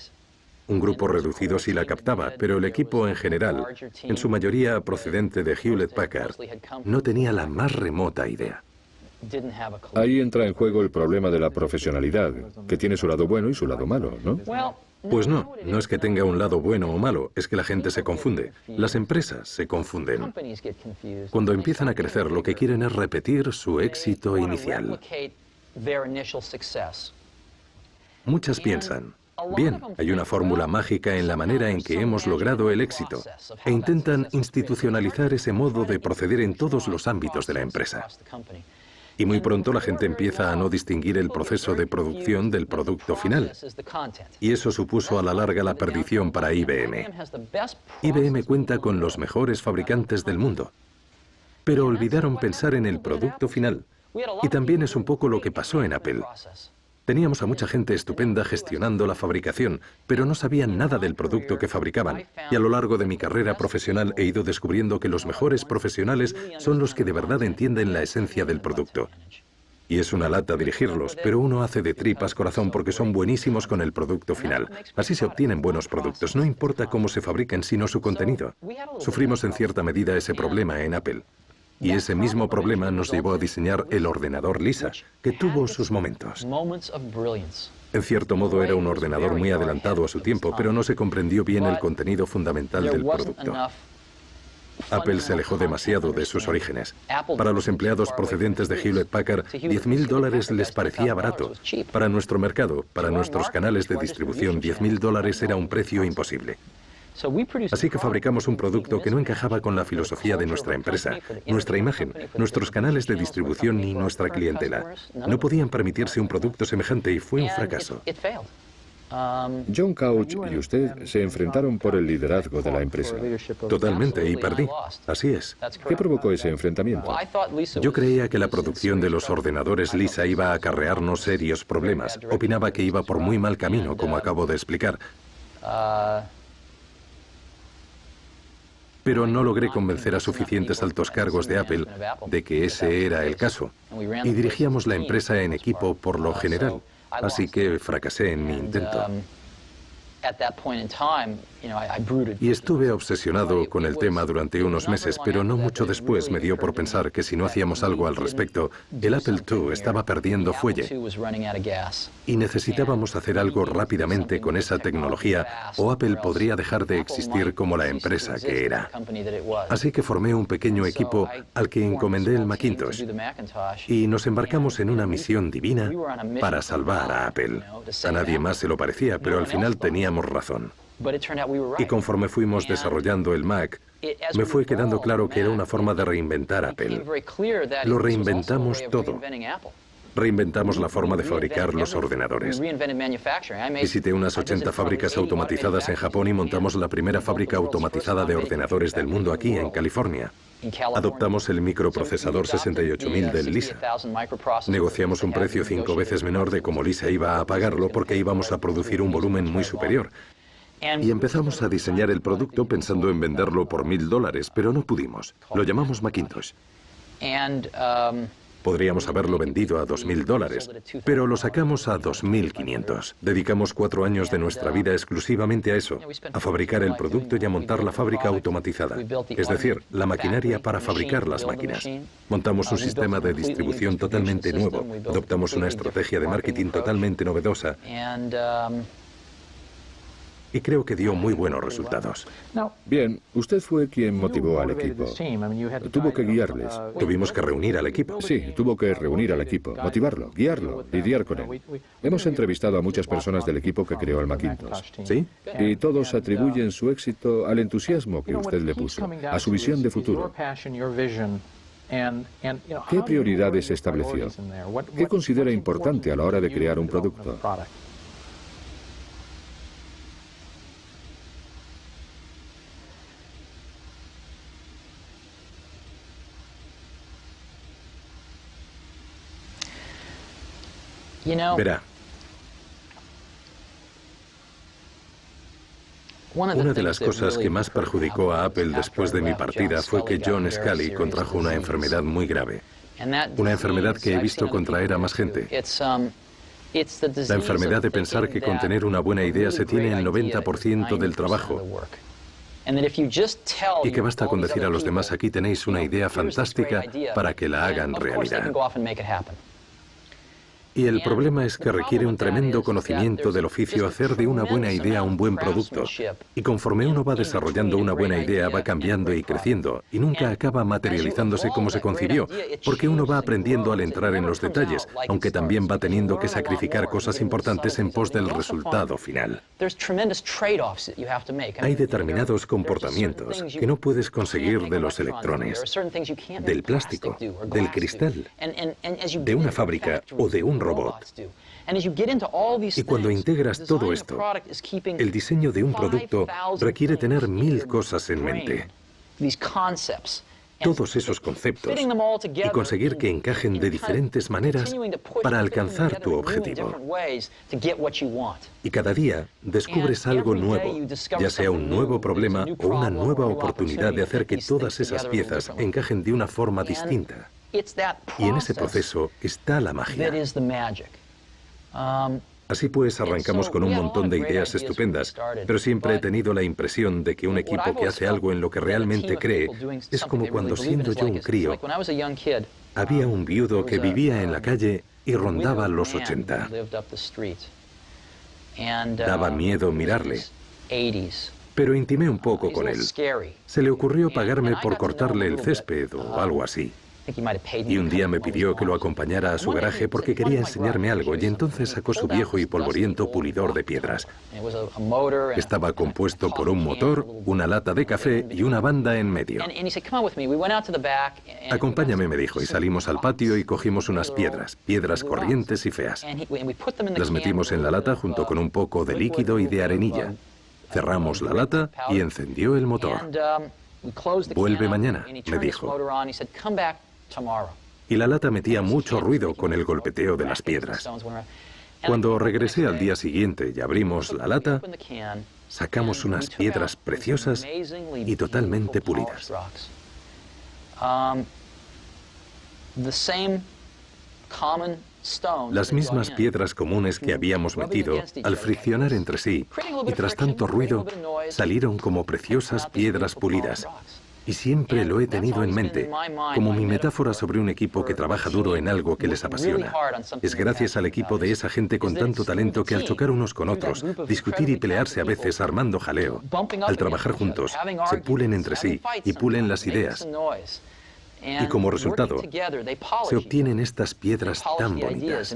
Un grupo reducido sí la captaba, pero el equipo en general, en su mayoría procedente de Hewlett Packard, no tenía la más remota idea. Ahí entra en juego el problema de la profesionalidad, que tiene su lado bueno y su lado malo, ¿no? Pues no es que tenga un lado bueno o malo, es que la gente se confunde. Las empresas se confunden. Cuando empiezan a crecer, lo que quieren es repetir su éxito inicial. Muchas piensan, bien, hay una fórmula mágica en la manera en que hemos logrado el éxito, e intentan institucionalizar ese modo de proceder en todos los ámbitos de la empresa. Y muy pronto la gente empieza a no distinguir el proceso de producción del producto final. Y eso supuso a la larga la perdición para IBM. IBM cuenta con los mejores fabricantes del mundo. Pero olvidaron pensar en el producto final. Y también es un poco lo que pasó en Apple. Teníamos a mucha gente estupenda gestionando la fabricación, pero no sabían nada del producto que fabricaban. Y a lo largo de mi carrera profesional he ido descubriendo que los mejores profesionales son los que de verdad entienden la esencia del producto. Y es una lata dirigirlos, pero uno hace de tripas corazón porque son buenísimos con el producto final. Así se obtienen buenos productos, no importa cómo se fabriquen, sino su contenido. Sufrimos en cierta medida ese problema en Apple. Y ese mismo problema nos llevó a diseñar el ordenador Lisa, que tuvo sus momentos. En cierto modo era un ordenador muy adelantado a su tiempo, pero no se comprendió bien el contenido fundamental del producto. Apple se alejó demasiado de sus orígenes. Para los empleados procedentes de Hewlett Packard, $10.000 les parecía barato. Para nuestro mercado, para nuestros canales de distribución, $10.000 era un precio imposible. Así que fabricamos un producto que no encajaba con la filosofía de nuestra empresa, nuestra imagen, nuestros canales de distribución ni nuestra clientela. No podían permitirse un producto semejante y fue un fracaso. John Couch y usted se enfrentaron por el liderazgo de la empresa. Totalmente, y perdí. Así es. ¿Qué provocó ese enfrentamiento? Yo creía que la producción de los ordenadores Lisa iba a acarrearnos serios problemas. Opinaba que iba por muy mal camino, como acabo de explicar. Pero no logré convencer a suficientes altos cargos de Apple de que ese era el caso. Y dirigíamos la empresa en equipo por lo general. Así que fracasé en mi intento. Y estuve obsesionado con el tema durante unos meses, pero no mucho después me dio por pensar que si no hacíamos algo al respecto, el Apple II estaba perdiendo fuelle. Y necesitábamos hacer algo rápidamente con esa tecnología, o Apple podría dejar de existir como la empresa que era. Así que formé un pequeño equipo al que encomendé el Macintosh. Y nos embarcamos en una misión divina para salvar a Apple. A nadie más se lo parecía, pero al final teníamos razón. Y conforme fuimos desarrollando el Mac, me fue quedando claro que era una forma de reinventar Apple. Lo reinventamos todo. Reinventamos la forma de fabricar los ordenadores. Visité unas 80 fábricas automatizadas en Japón y montamos la primera fábrica automatizada de ordenadores del mundo aquí, en California. Adoptamos el microprocesador 68000 del Lisa. Negociamos un precio 5 veces menor de como Lisa iba a pagarlo porque íbamos a producir un volumen muy superior. Y empezamos a diseñar el producto pensando en venderlo por $1000, pero no pudimos. Lo llamamos Macintosh. Podríamos haberlo vendido a $2000, pero lo sacamos a $2500. Dedicamos 4 años de nuestra vida exclusivamente a eso, a fabricar el producto y a montar la fábrica automatizada, es decir, la maquinaria para fabricar las máquinas. Montamos un sistema de distribución totalmente nuevo, adoptamos una estrategia de marketing totalmente novedosa y creo que dio muy buenos resultados. Bien, usted fue quien motivó al equipo. Tuvo que guiarles. Tuvimos que reunir al equipo. Sí, tuvo que reunir al equipo, motivarlo, guiarlo, lidiar con él. Hemos entrevistado a muchas personas del equipo que creó el Macintosh. ¿Sí? Y todos atribuyen su éxito al entusiasmo que usted le puso, a su visión de futuro. ¿Qué prioridades estableció? ¿Qué considera importante a la hora de crear un producto? Verá, una de las cosas que más perjudicó a Apple después de mi partida fue que John Sculley contrajo una enfermedad muy grave. Una enfermedad que he visto contraer a más gente. La enfermedad de pensar que con tener una buena idea se tiene el 90% del trabajo. Y que basta con decir a los demás, aquí tenéis una idea fantástica para que la hagan realidad. Y el problema es que requiere un tremendo conocimiento del oficio hacer de una buena idea un buen producto. Y conforme uno va desarrollando una buena idea, va cambiando y creciendo, y nunca acaba materializándose como se concibió, porque uno va aprendiendo al entrar en los detalles, aunque también va teniendo que sacrificar cosas importantes en pos del resultado final. Hay determinados comportamientos que no puedes conseguir de los electrones, del plástico, del cristal, de una fábrica o de un robot. Y cuando integras todo esto, el diseño de un producto requiere tener 1000 cosas en mente. Todos esos conceptos y conseguir que encajen de diferentes maneras para alcanzar tu objetivo. Y cada día descubres algo nuevo, ya sea un nuevo problema o una nueva oportunidad de hacer que todas esas piezas encajen de una forma distinta. Y en ese proceso está la magia. Así pues, arrancamos con un montón de ideas estupendas, pero siempre he tenido la impresión de que un equipo que hace algo en lo que realmente cree es como cuando, siendo yo un crío, había un viudo que vivía en la calle y rondaba los 80. Daba miedo mirarle, pero intimé un poco con él. Se le ocurrió pagarme por cortarle el césped o algo así. Y un día me pidió que lo acompañara a su garaje porque quería enseñarme algo, y entonces sacó su viejo y polvoriento pulidor de piedras. Estaba compuesto por un motor, una lata de café y una banda en medio. Acompáñame, me dijo, y salimos al patio y cogimos unas piedras corrientes y feas. Las metimos en la lata junto con un poco de líquido y de arenilla. Cerramos la lata y encendió el motor. Vuelve mañana, me dijo. Y la lata metía mucho ruido con el golpeteo de las piedras. Cuando regresé al día siguiente y abrimos la lata, sacamos unas piedras preciosas y totalmente pulidas. Las mismas piedras comunes que habíamos metido, al friccionar entre sí, y tras tanto ruido, salieron como preciosas piedras pulidas. Y siempre lo he tenido en mente, como mi metáfora sobre un equipo que trabaja duro en algo que les apasiona. Es gracias al equipo de esa gente con tanto talento que al chocar unos con otros, discutir y pelearse a veces armando jaleo, al trabajar juntos, se pulen entre sí y pulen las ideas. Y como resultado, se obtienen estas piedras tan bonitas.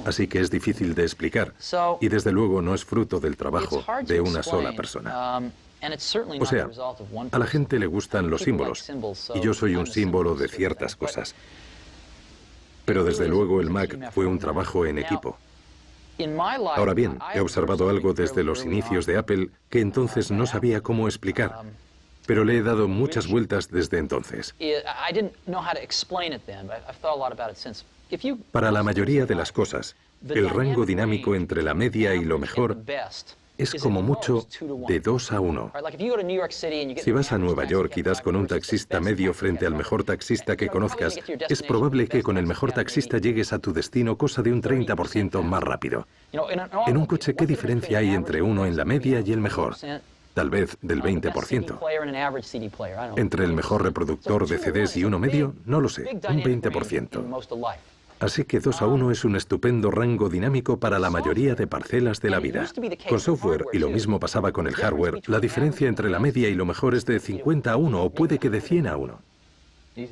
Así que es difícil de explicar, y desde luego no es fruto del trabajo de una sola persona. O sea, a la gente le gustan los símbolos, y yo soy un símbolo de ciertas cosas. Pero desde luego el Mac fue un trabajo en equipo. Ahora bien, he observado algo desde los inicios de Apple que entonces no sabía cómo explicar, pero le he dado muchas vueltas desde entonces. Para la mayoría de las cosas, el rango dinámico entre la media y lo mejor es como mucho de 2 a 1. Si vas a Nueva York y das con un taxista medio frente al mejor taxista que conozcas, es probable que con el mejor taxista llegues a tu destino cosa de un 30% más rápido. En un coche, ¿qué diferencia hay entre uno en la media y el mejor? Tal vez del 20%. Entre el mejor reproductor de CDs y uno medio, no lo sé, un 20%. Así que 2 a 1 es un estupendo rango dinámico para la mayoría de parcelas de la vida. Con software, y lo mismo pasaba con el hardware, la diferencia entre la media y lo mejor es de 50 a 1 o puede que de 100 a 1.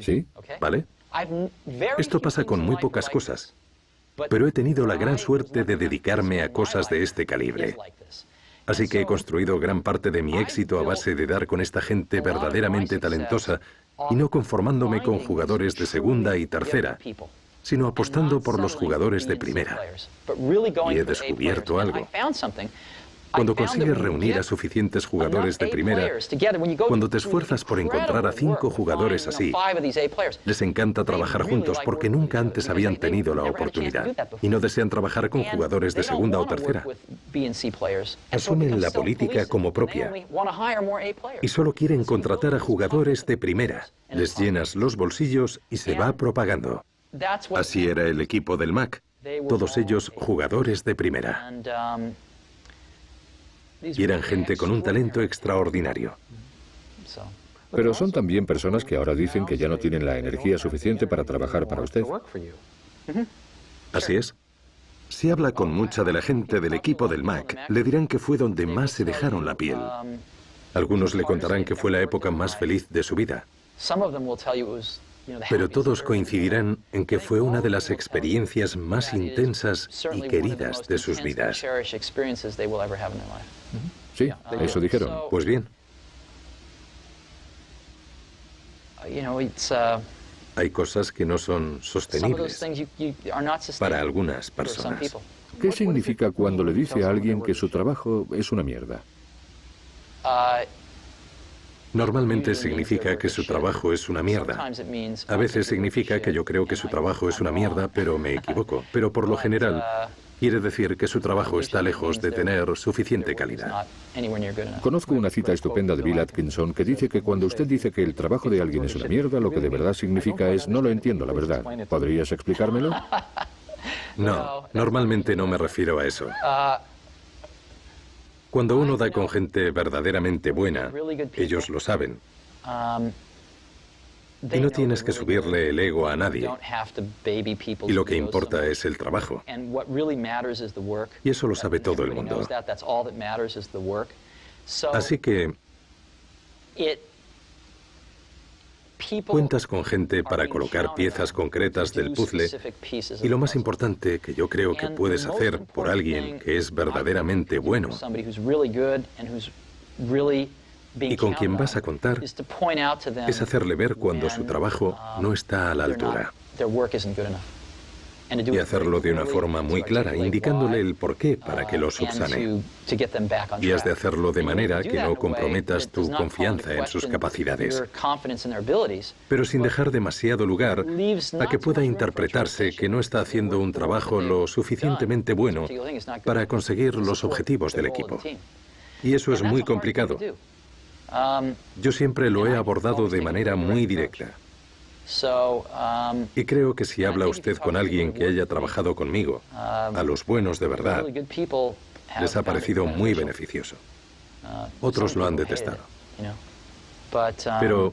¿Sí? ¿Vale? Esto pasa con muy pocas cosas, pero he tenido la gran suerte de dedicarme a cosas de este calibre. Así que he construido gran parte de mi éxito a base de dar con esta gente verdaderamente talentosa y no conformándome con jugadores de segunda y tercera, sino apostando por los jugadores de primera. Y he descubierto algo. Cuando consigues reunir a suficientes jugadores de primera, cuando te esfuerzas por encontrar a 5 jugadores así, les encanta trabajar juntos porque nunca antes habían tenido la oportunidad y no desean trabajar con jugadores de segunda o tercera. Asumen la política como propia y solo quieren contratar a jugadores de primera. Les llenas los bolsillos y se va propagando. Así era el equipo del Mac, todos ellos jugadores de primera. Y eran gente con un talento extraordinario. Pero son también personas que ahora dicen que ya no tienen la energía suficiente para trabajar para usted. Así es. Si habla con mucha de la gente del equipo del Mac, le dirán que fue donde más se dejaron la piel. Algunos le contarán que fue la época más feliz de su vida. Pero todos coincidirán en que fue una de las experiencias más intensas y queridas de sus vidas. Sí, eso dijeron. Pues bien. Hay cosas que no son sostenibles para algunas personas. ¿Qué significa cuando le dice a alguien que su trabajo es una mierda? Normalmente significa que su trabajo es una mierda. A veces significa que yo creo que su trabajo es una mierda, pero me equivoco. Pero por lo general, quiere decir que su trabajo está lejos de tener suficiente calidad. Conozco una cita estupenda de Bill Atkinson que dice que cuando usted dice que el trabajo de alguien es una mierda, lo que de verdad significa es no lo entiendo, la verdad. ¿Podrías explicármelo? No, normalmente no me refiero a eso. Cuando uno da con gente verdaderamente buena, ellos lo saben. Y no tienes que subirle el ego a nadie. Y lo que importa es el trabajo. Y eso lo sabe todo el mundo. Así que Cuentas con gente para colocar piezas concretas del puzzle y lo más importante que yo creo que puedes hacer por alguien que es verdaderamente bueno y con quien vas a contar es hacerle ver cuando su trabajo no está a la altura. Y hacerlo de una forma muy clara, indicándole el porqué para que lo subsane. Y has de hacerlo de manera que no comprometas tu confianza en sus capacidades, pero sin dejar demasiado lugar a que pueda interpretarse que no está haciendo un trabajo lo suficientemente bueno para conseguir los objetivos del equipo. Y eso es muy complicado. Yo siempre lo he abordado de manera muy directa. Y creo que si habla usted con alguien que haya trabajado conmigo, a los buenos de verdad, les ha parecido muy beneficioso. Otros lo han detestado. Pero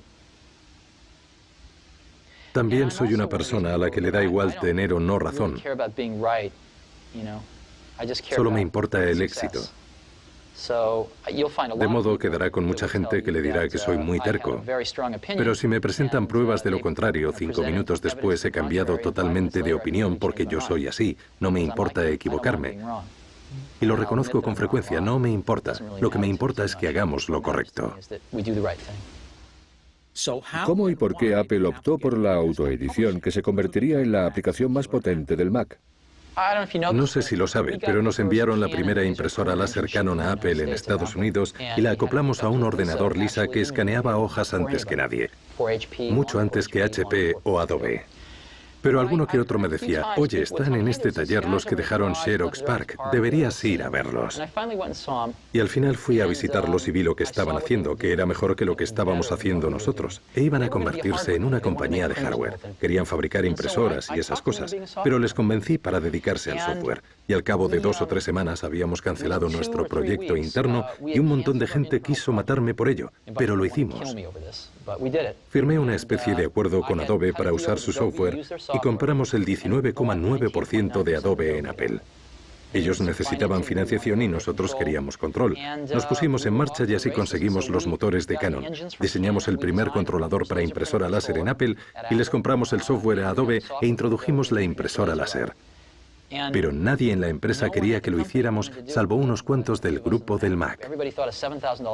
también soy una persona a la que le da igual tener o no razón. Solo me importa el éxito. De modo que dará con mucha gente que le dirá que soy muy terco. Pero si me presentan pruebas de lo contrario, 5 minutos después he cambiado totalmente de opinión porque yo soy así. No me importa equivocarme. Y lo reconozco con frecuencia, no me importa. Lo que me importa es que hagamos lo correcto. ¿Cómo y por qué Apple optó por la autoedición que se convertiría en la aplicación más potente del Mac? No sé si lo sabe, pero nos enviaron la primera impresora láser Canon a Apple en Estados Unidos y la acoplamos a un ordenador Lisa que escaneaba hojas antes que nadie, mucho antes que HP o Adobe. Pero alguno que otro me decía, oye, están en este taller los que dejaron Xerox PARC, deberías ir a verlos. Y al final fui a visitarlos y vi lo que estaban haciendo, que era mejor que lo que estábamos haciendo nosotros. E iban a convertirse en una compañía de hardware. Querían fabricar impresoras y esas cosas, pero les convencí para dedicarse al software. Y al cabo de 2 o 3 semanas habíamos cancelado nuestro proyecto interno y un montón de gente quiso matarme por ello, pero lo hicimos. Firmé una especie de acuerdo con Adobe para usar su software y compramos el 19,9% de Adobe en Apple. Ellos necesitaban financiación y nosotros queríamos control. Nos pusimos en marcha y así conseguimos los motores de Canon. Diseñamos el primer controlador para impresora láser en Apple y les compramos el software a Adobe e introdujimos la impresora láser. Pero nadie en la empresa quería que lo hiciéramos, salvo unos cuantos del grupo del Mac.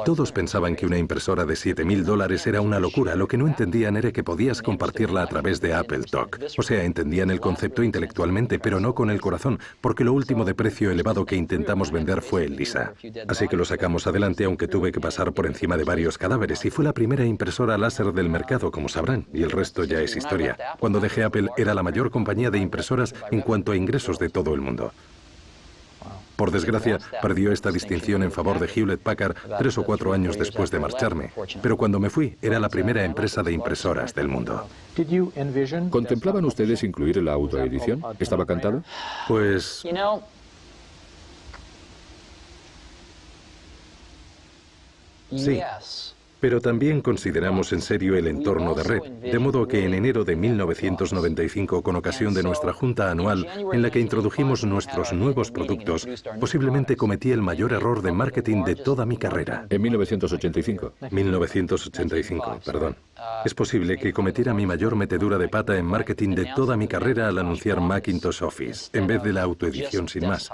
Todos pensaban que una impresora de $7.000 era una locura. Lo que no entendían era que podías compartirla a través de Apple Talk. O sea, entendían el concepto intelectualmente, pero no con el corazón, porque lo último de precio elevado que intentamos vender fue el Lisa. Así que lo sacamos adelante, aunque tuve que pasar por encima de varios cadáveres, y fue la primera impresora láser del mercado, como sabrán, y el resto ya es historia. Cuando dejé Apple, era la mayor compañía de impresoras en cuanto a ingresos de todo el mundo. Por desgracia, perdió esta distinción en favor de Hewlett Packard 3 o 4 años después de marcharme, pero cuando me fui, era la primera empresa de impresoras del mundo. ¿Contemplaban ustedes incluir la autoedición? ¿Estaba cantado? Pues... sí. Pero también consideramos en serio el entorno de red, de modo que en enero de 1995, con ocasión de nuestra junta anual en la que introdujimos nuestros nuevos productos, posiblemente cometí el mayor error de marketing de toda mi carrera. En 1985. 1985, perdón. Es posible que cometiera mi mayor metedura de pata en marketing de toda mi carrera al anunciar Macintosh Office, en vez de la autoedición sin más.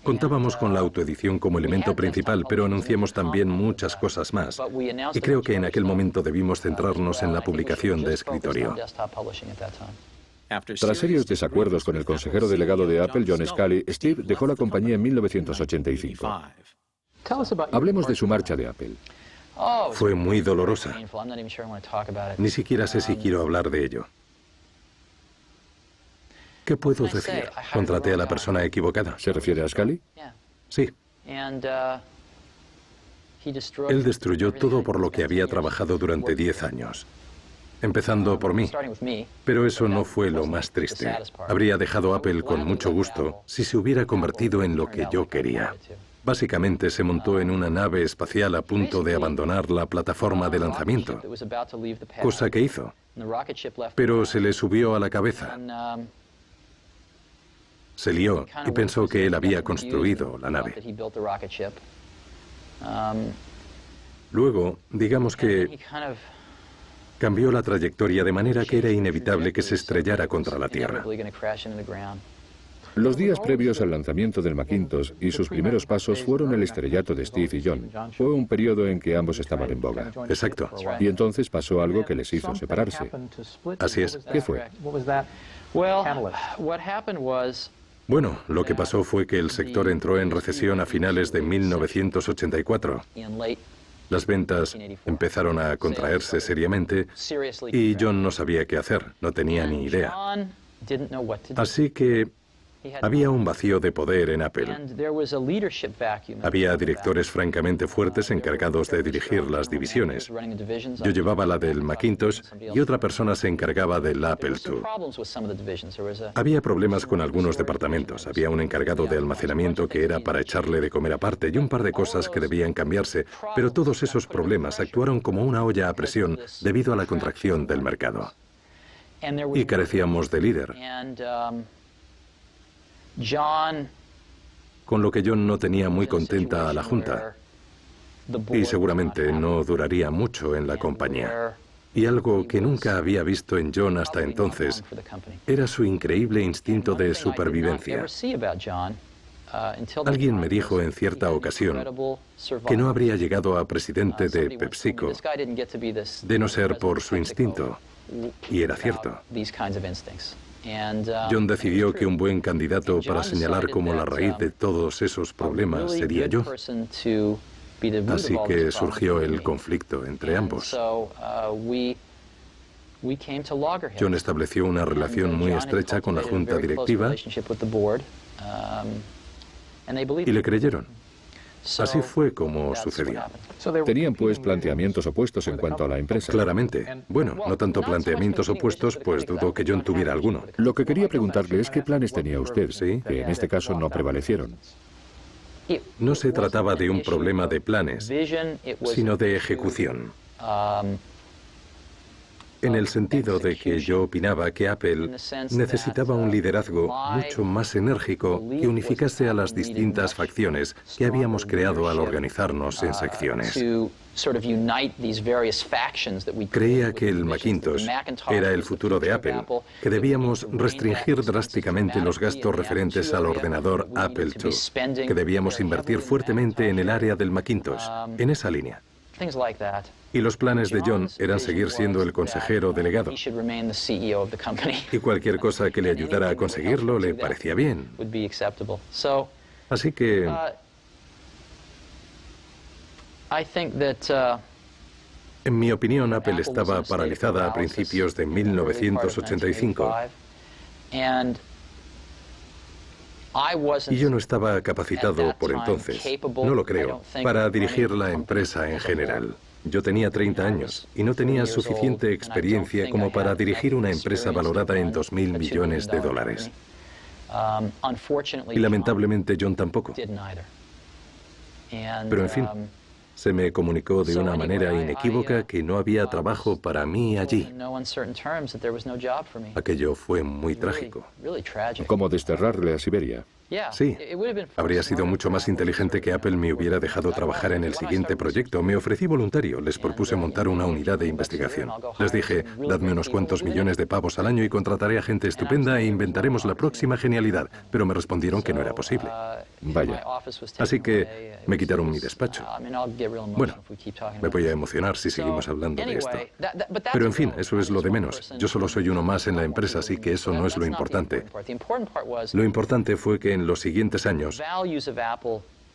Contábamos con la autoedición como elemento principal, pero anunciamos también muchas cosas más. Y creo que en aquel momento debimos centrarnos en la publicación de escritorio. Tras serios desacuerdos con el consejero delegado de Apple, John Sculley, Steve dejó la compañía en 1985. Hablemos de su marcha de Apple. Fue muy dolorosa. Ni siquiera sé si quiero hablar de ello. ¿Qué puedo decir? Contraté a la persona equivocada. ¿Se refiere a Sculley? Sí. Él destruyó todo por lo que había trabajado durante 10 años. Empezando por mí. Pero eso no fue lo más triste. Habría dejado Apple con mucho gusto si se hubiera convertido en lo que yo quería. Básicamente se montó en una nave espacial a punto de abandonar la plataforma de lanzamiento, cosa que hizo. Pero se le subió a la cabeza. Se lió y pensó que él había construido la nave. Luego, digamos que cambió la trayectoria de manera que era inevitable que se estrellara contra la Tierra. Los días previos al lanzamiento del Macintosh y sus primeros pasos fueron el estrellato de Steve y John. Fue un periodo en que ambos estaban en boga. Exacto. Y entonces pasó algo que les hizo separarse. Así es. ¿Qué fue? Bueno, lo que pasó fue que el sector entró en recesión a finales de 1984. Las ventas empezaron a contraerse seriamente y John no sabía qué hacer, no tenía ni idea. Así que había un vacío de poder en Apple. Había directores francamente fuertes encargados de dirigir las divisiones. Yo llevaba la del Macintosh y otra persona se encargaba del Apple II. Había problemas con algunos departamentos. Había un encargado de almacenamiento que era para echarle de comer aparte y un par de cosas que debían cambiarse, pero todos esos problemas actuaron como una olla a presión debido a la contracción del mercado. Y carecíamos de líder. Con lo que John no tenía muy contenta a la Junta y seguramente no duraría mucho en la compañía. Y algo que nunca había visto en John hasta entonces era su increíble instinto de supervivencia. Alguien me dijo en cierta ocasión que no habría llegado a presidente de PepsiCo de no ser por su instinto. Y era cierto. John decidió que un buen candidato para señalar como la raíz de todos esos problemas sería yo. Así que surgió el conflicto entre ambos. John estableció una relación muy estrecha con la junta directiva y le creyeron. Así fue como sucedió. Tenían pues planteamientos opuestos en cuanto a la empresa. Claramente. Bueno, no tanto planteamientos opuestos, pues dudo que John tuviera alguno. Lo que quería preguntarle es qué planes tenía usted, Sí. que en este caso no prevalecieron. No se trataba de un problema de planes, sino de ejecución. En el sentido de que yo opinaba que Apple necesitaba un liderazgo mucho más enérgico que unificase a las distintas facciones que habíamos creado al organizarnos en secciones. Creía que el Macintosh era el futuro de Apple, que debíamos restringir drásticamente los gastos referentes al ordenador Apple II, que debíamos invertir fuertemente en el área del Macintosh, en esa línea. Y los planes de John eran seguir siendo el consejero delegado. Y cualquier cosa que le ayudara a conseguirlo le parecía bien. Así que en mi opinión, Apple estaba paralizada a principios de 1985. Y yo no estaba capacitado por entonces, no lo creo, para dirigir la empresa en general. Yo tenía 30 años y no tenía suficiente experiencia como para dirigir una empresa valorada en $2.000 millones. Y lamentablemente John tampoco. Pero en fin, se me comunicó de una manera inequívoca que no había trabajo para mí allí. Aquello fue muy trágico. Como desterrarle a Siberia. Sí, habría sido mucho más inteligente que Apple me hubiera dejado trabajar en el siguiente proyecto. Me ofrecí voluntario, les propuse montar una unidad de investigación. Les dije, dadme unos cuantos millones de pavos al año y contrataré a gente estupenda e inventaremos la próxima genialidad. Pero me respondieron que no era posible. Vaya. Así que me quitaron mi despacho. Bueno, me voy a emocionar si seguimos hablando de esto. Pero en fin, eso es lo de menos. Yo solo soy uno más en la empresa, así que eso no es lo importante. Lo importante fue que en los siguientes años,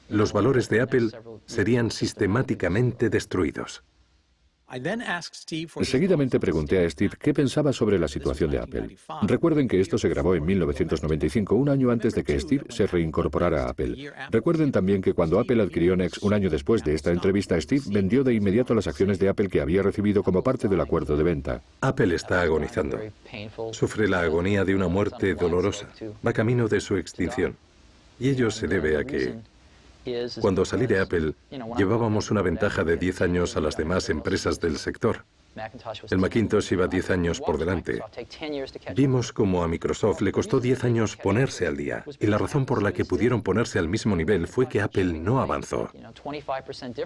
los valores de Apple serían sistemáticamente destruidos. Seguidamente pregunté a Steve qué pensaba sobre la situación de Apple. Recuerden que esto se grabó en 1995, un año antes de que Steve se reincorporara a Apple. Recuerden también que cuando Apple adquirió NeXT un año después de esta entrevista, Steve vendió de inmediato las acciones de Apple que había recibido como parte del acuerdo de venta. Apple está agonizando. Sufre la agonía de una muerte dolorosa. Va camino de su extinción. Y ello se debe a que cuando salí de Apple, llevábamos una ventaja de 10 años a las demás empresas del sector. El Macintosh iba 10 años por delante. Vimos cómo a Microsoft le costó 10 años ponerse al día, y la razón por la que pudieron ponerse al mismo nivel fue que Apple no avanzó.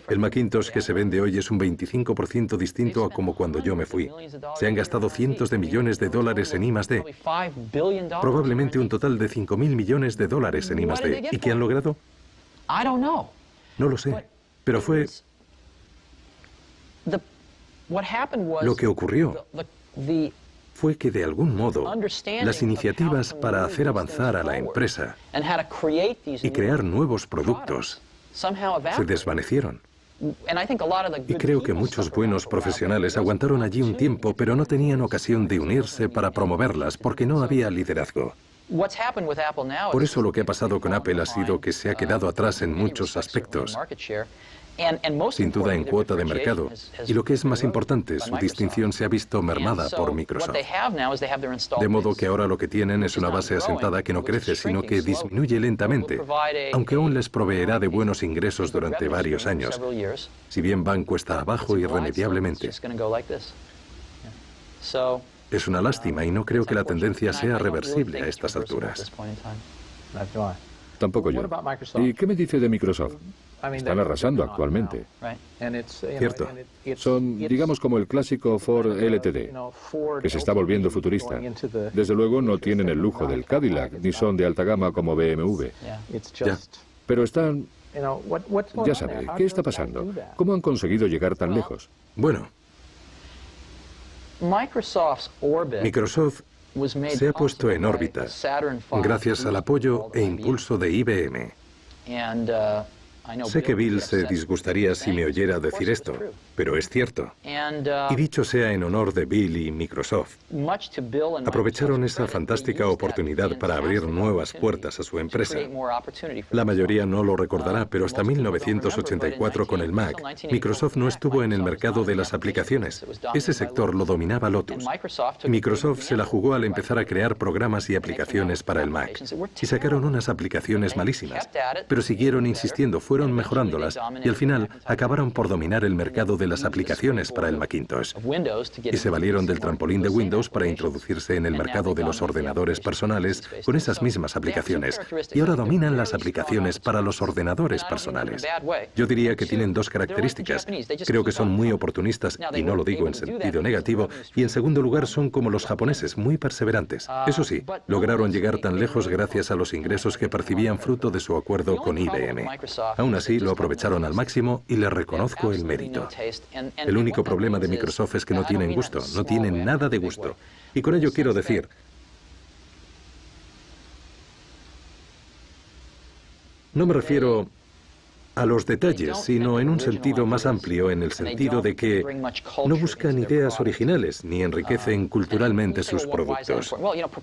El Macintosh que se vende hoy es un 25% distinto a como cuando yo me fui. Se han gastado cientos de millones de dólares en I+D, probablemente un total de 5.000 millones de dólares en I+D. ¿Y qué han logrado? No lo sé, pero fue... Lo que ocurrió fue que de algún modo las iniciativas para hacer avanzar a la empresa y crear nuevos productos se desvanecieron. Y creo que muchos buenos profesionales aguantaron allí un tiempo, pero no tenían ocasión de unirse para promoverlas porque no había liderazgo. Por eso lo que ha pasado con Apple ha sido que se ha quedado atrás en muchos aspectos, sin duda en cuota de mercado, y lo que es más importante, su distinción se ha visto mermada por Microsoft. De modo que ahora lo que tienen es una base asentada que no crece, sino que disminuye lentamente, aunque aún les proveerá de buenos ingresos durante varios años, si bien van cuesta abajo irremediablemente. Es una lástima y no creo que la tendencia sea reversible a estas alturas. Tampoco yo. ¿Y qué me dice de Microsoft? Están arrasando actualmente. Cierto. Son, digamos, como el clásico Ford LTD, que se está volviendo futurista. Desde luego no tienen el lujo del Cadillac, ni son de alta gama como BMW. Ya. Pero están... Ya sabe, ¿qué está pasando? ¿Cómo han conseguido llegar tan lejos? Bueno, Microsoft se ha puesto en órbita gracias al apoyo e impulso de IBM. Sé que Bill se disgustaría si me oyera decir esto, pero es cierto. Y dicho sea en honor de Bill y Microsoft, aprovecharon esa fantástica oportunidad para abrir nuevas puertas a su empresa. La mayoría no lo recordará, pero hasta 1984 con el Mac, Microsoft no estuvo en el mercado de las aplicaciones. Ese sector lo dominaba Lotus. Microsoft se la jugó al empezar a crear programas y aplicaciones para el Mac. Y sacaron unas aplicaciones malísimas, pero siguieron insistiendo, fueron mejorándolas y al final acabaron por dominar el mercado de las aplicaciones para el Macintosh. Y se valieron del trampolín de Windows para introducirse en el mercado de los ordenadores personales con esas mismas aplicaciones. Y ahora dominan las aplicaciones para los ordenadores personales. Yo diría que tienen dos características. Creo que son muy oportunistas, y no lo digo en sentido negativo, y en segundo lugar son como los japoneses, muy perseverantes. Eso sí, lograron llegar tan lejos gracias a los ingresos que percibían fruto de su acuerdo con IBM. Aún así, lo aprovecharon al máximo y les reconozco el mérito. El único problema de Microsoft es que no tienen gusto, no tienen nada de gusto. Y con ello quiero decir, no me refiero a los detalles, sino en un sentido más amplio, en el sentido de que no buscan ideas originales ni enriquecen culturalmente sus productos.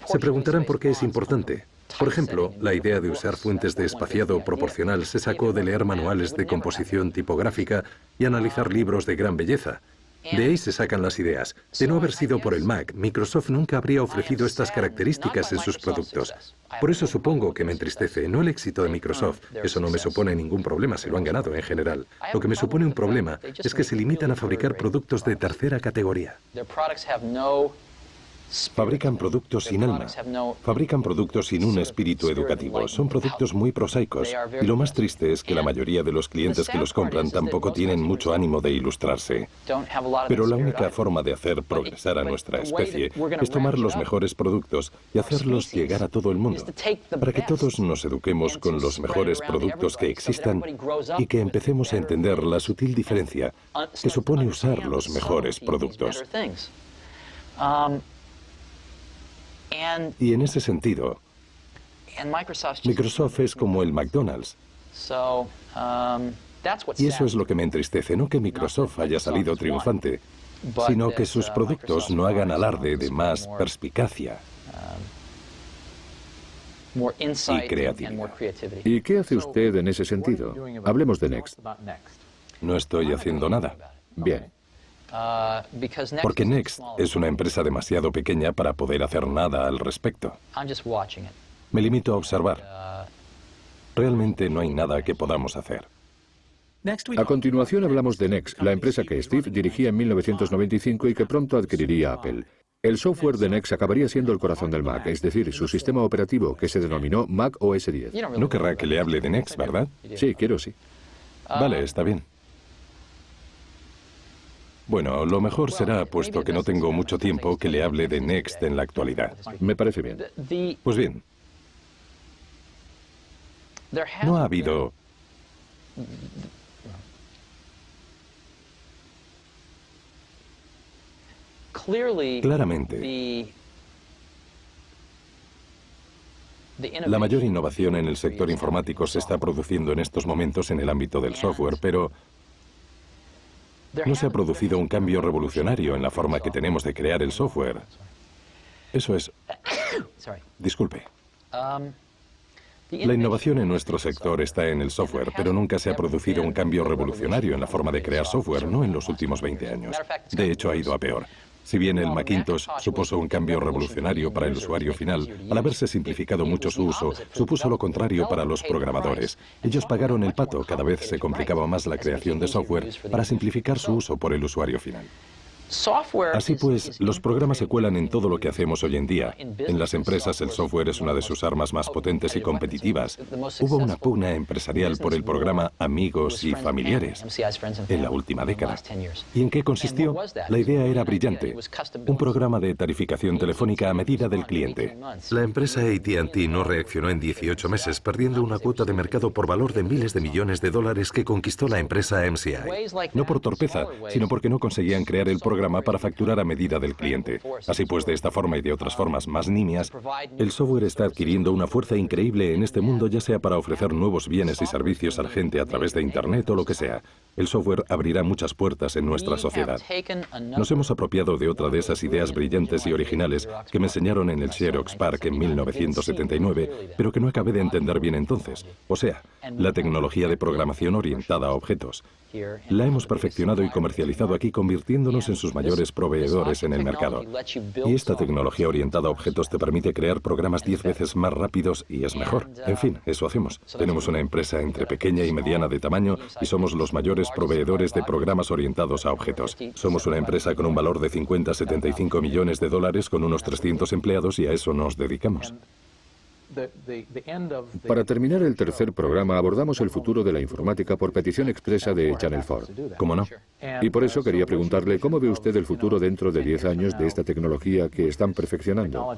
Se preguntarán por qué es importante. Por ejemplo, la idea de usar fuentes de espaciado proporcional se sacó de leer manuales de composición tipográfica y analizar libros de gran belleza. De ahí se sacan las ideas. De no haber sido por el Mac, Microsoft nunca habría ofrecido estas características en sus productos. Por eso supongo que me entristece, no el éxito de Microsoft. Eso no me supone ningún problema, se lo han ganado en general. Lo que me supone un problema es que se limitan a fabricar productos de tercera categoría. Fabrican productos sin alma, fabrican productos sin un espíritu educativo, son productos muy prosaicos, y lo más triste es que la mayoría de los clientes que los compran tampoco tienen mucho ánimo de ilustrarse. Pero la única forma de hacer progresar a nuestra especie es tomar los mejores productos y hacerlos llegar a todo el mundo, para que todos nos eduquemos con los mejores productos que existan y que empecemos a entender la sutil diferencia que supone usar los mejores productos. Y en ese sentido, Microsoft es como el McDonald's. Y eso es lo que me entristece, no que Microsoft haya salido triunfante, sino que sus productos no hagan alarde de más perspicacia y creatividad. ¿Y qué hace usted en ese sentido? Hablemos de Next. No estoy haciendo nada. Bien. Porque Next es una empresa demasiado pequeña para poder hacer nada al respecto. Me limito a observar. Realmente no hay nada que podamos hacer. A continuación hablamos de NeXT, la empresa que Steve dirigía en 1995 y que pronto adquiriría Apple. El software de NeXT acabaría siendo el corazón del Mac, es decir, su sistema operativo, que se denominó Mac OS X. No querrá que le hable de NeXT, ¿verdad? Sí, quiero sí. Vale, está bien. Bueno, lo mejor será, puesto que no tengo mucho tiempo, que le hable de NeXT en la actualidad. Me parece bien. Pues bien, no ha habido... Claramente, la mayor innovación en el sector informático se está produciendo en estos momentos en el ámbito del software, pero no se ha producido un cambio revolucionario en la forma que tenemos de crear el software. Eso es... Disculpe. La innovación en nuestro sector está en el software, pero nunca se ha producido un cambio revolucionario en la forma de crear software, no en los últimos 20 años. De hecho, ha ido a peor. Si bien el Macintosh supuso un cambio revolucionario para el usuario final, al haberse simplificado mucho su uso, supuso lo contrario para los programadores. Ellos pagaron el pato, cada vez se complicaba más la creación de software para simplificar su uso por el usuario final. Así pues, los programas se cuelan en todo lo que hacemos hoy en día. En las empresas el software es una de sus armas más potentes y competitivas. Hubo una pugna empresarial por el programa Amigos y Familiares en la última década. ¿Y en qué consistió? La idea era brillante. Un programa de tarificación telefónica a medida del cliente. La empresa AT&T no reaccionó en 18 meses, perdiendo una cuota de mercado por valor de miles de millones de dólares que conquistó la empresa MCI. No por torpeza, sino porque no conseguían crear el programa para facturar a medida del cliente. Así pues, de esta forma y de otras formas más nimias, el software está adquiriendo una fuerza increíble en este mundo, ya sea para ofrecer nuevos bienes y servicios a la gente a través de Internet o lo que sea. El software abrirá muchas puertas en nuestra sociedad. Nos hemos apropiado de otra de esas ideas brillantes y originales que me enseñaron en el Xerox PARC en 1979, pero que no acabé de entender bien entonces. O sea, la tecnología de programación orientada a objetos. La hemos perfeccionado y comercializado aquí, convirtiéndonos en sus mayores proveedores en el mercado. Y esta tecnología orientada a objetos te permite crear programas 10 veces más rápidos y es mejor. En fin, eso hacemos. Tenemos una empresa entre pequeña y mediana de tamaño y somos los mayores proveedores de programas orientados a objetos. Somos una empresa con un valor de 50-75 millones de dólares con unos 300 empleados y a eso nos dedicamos. Para terminar el tercer programa abordamos el futuro de la informática por petición expresa de Channel 4. ¿Cómo no? Y por eso quería preguntarle cómo ve usted el futuro dentro de 10 años de esta tecnología que están perfeccionando.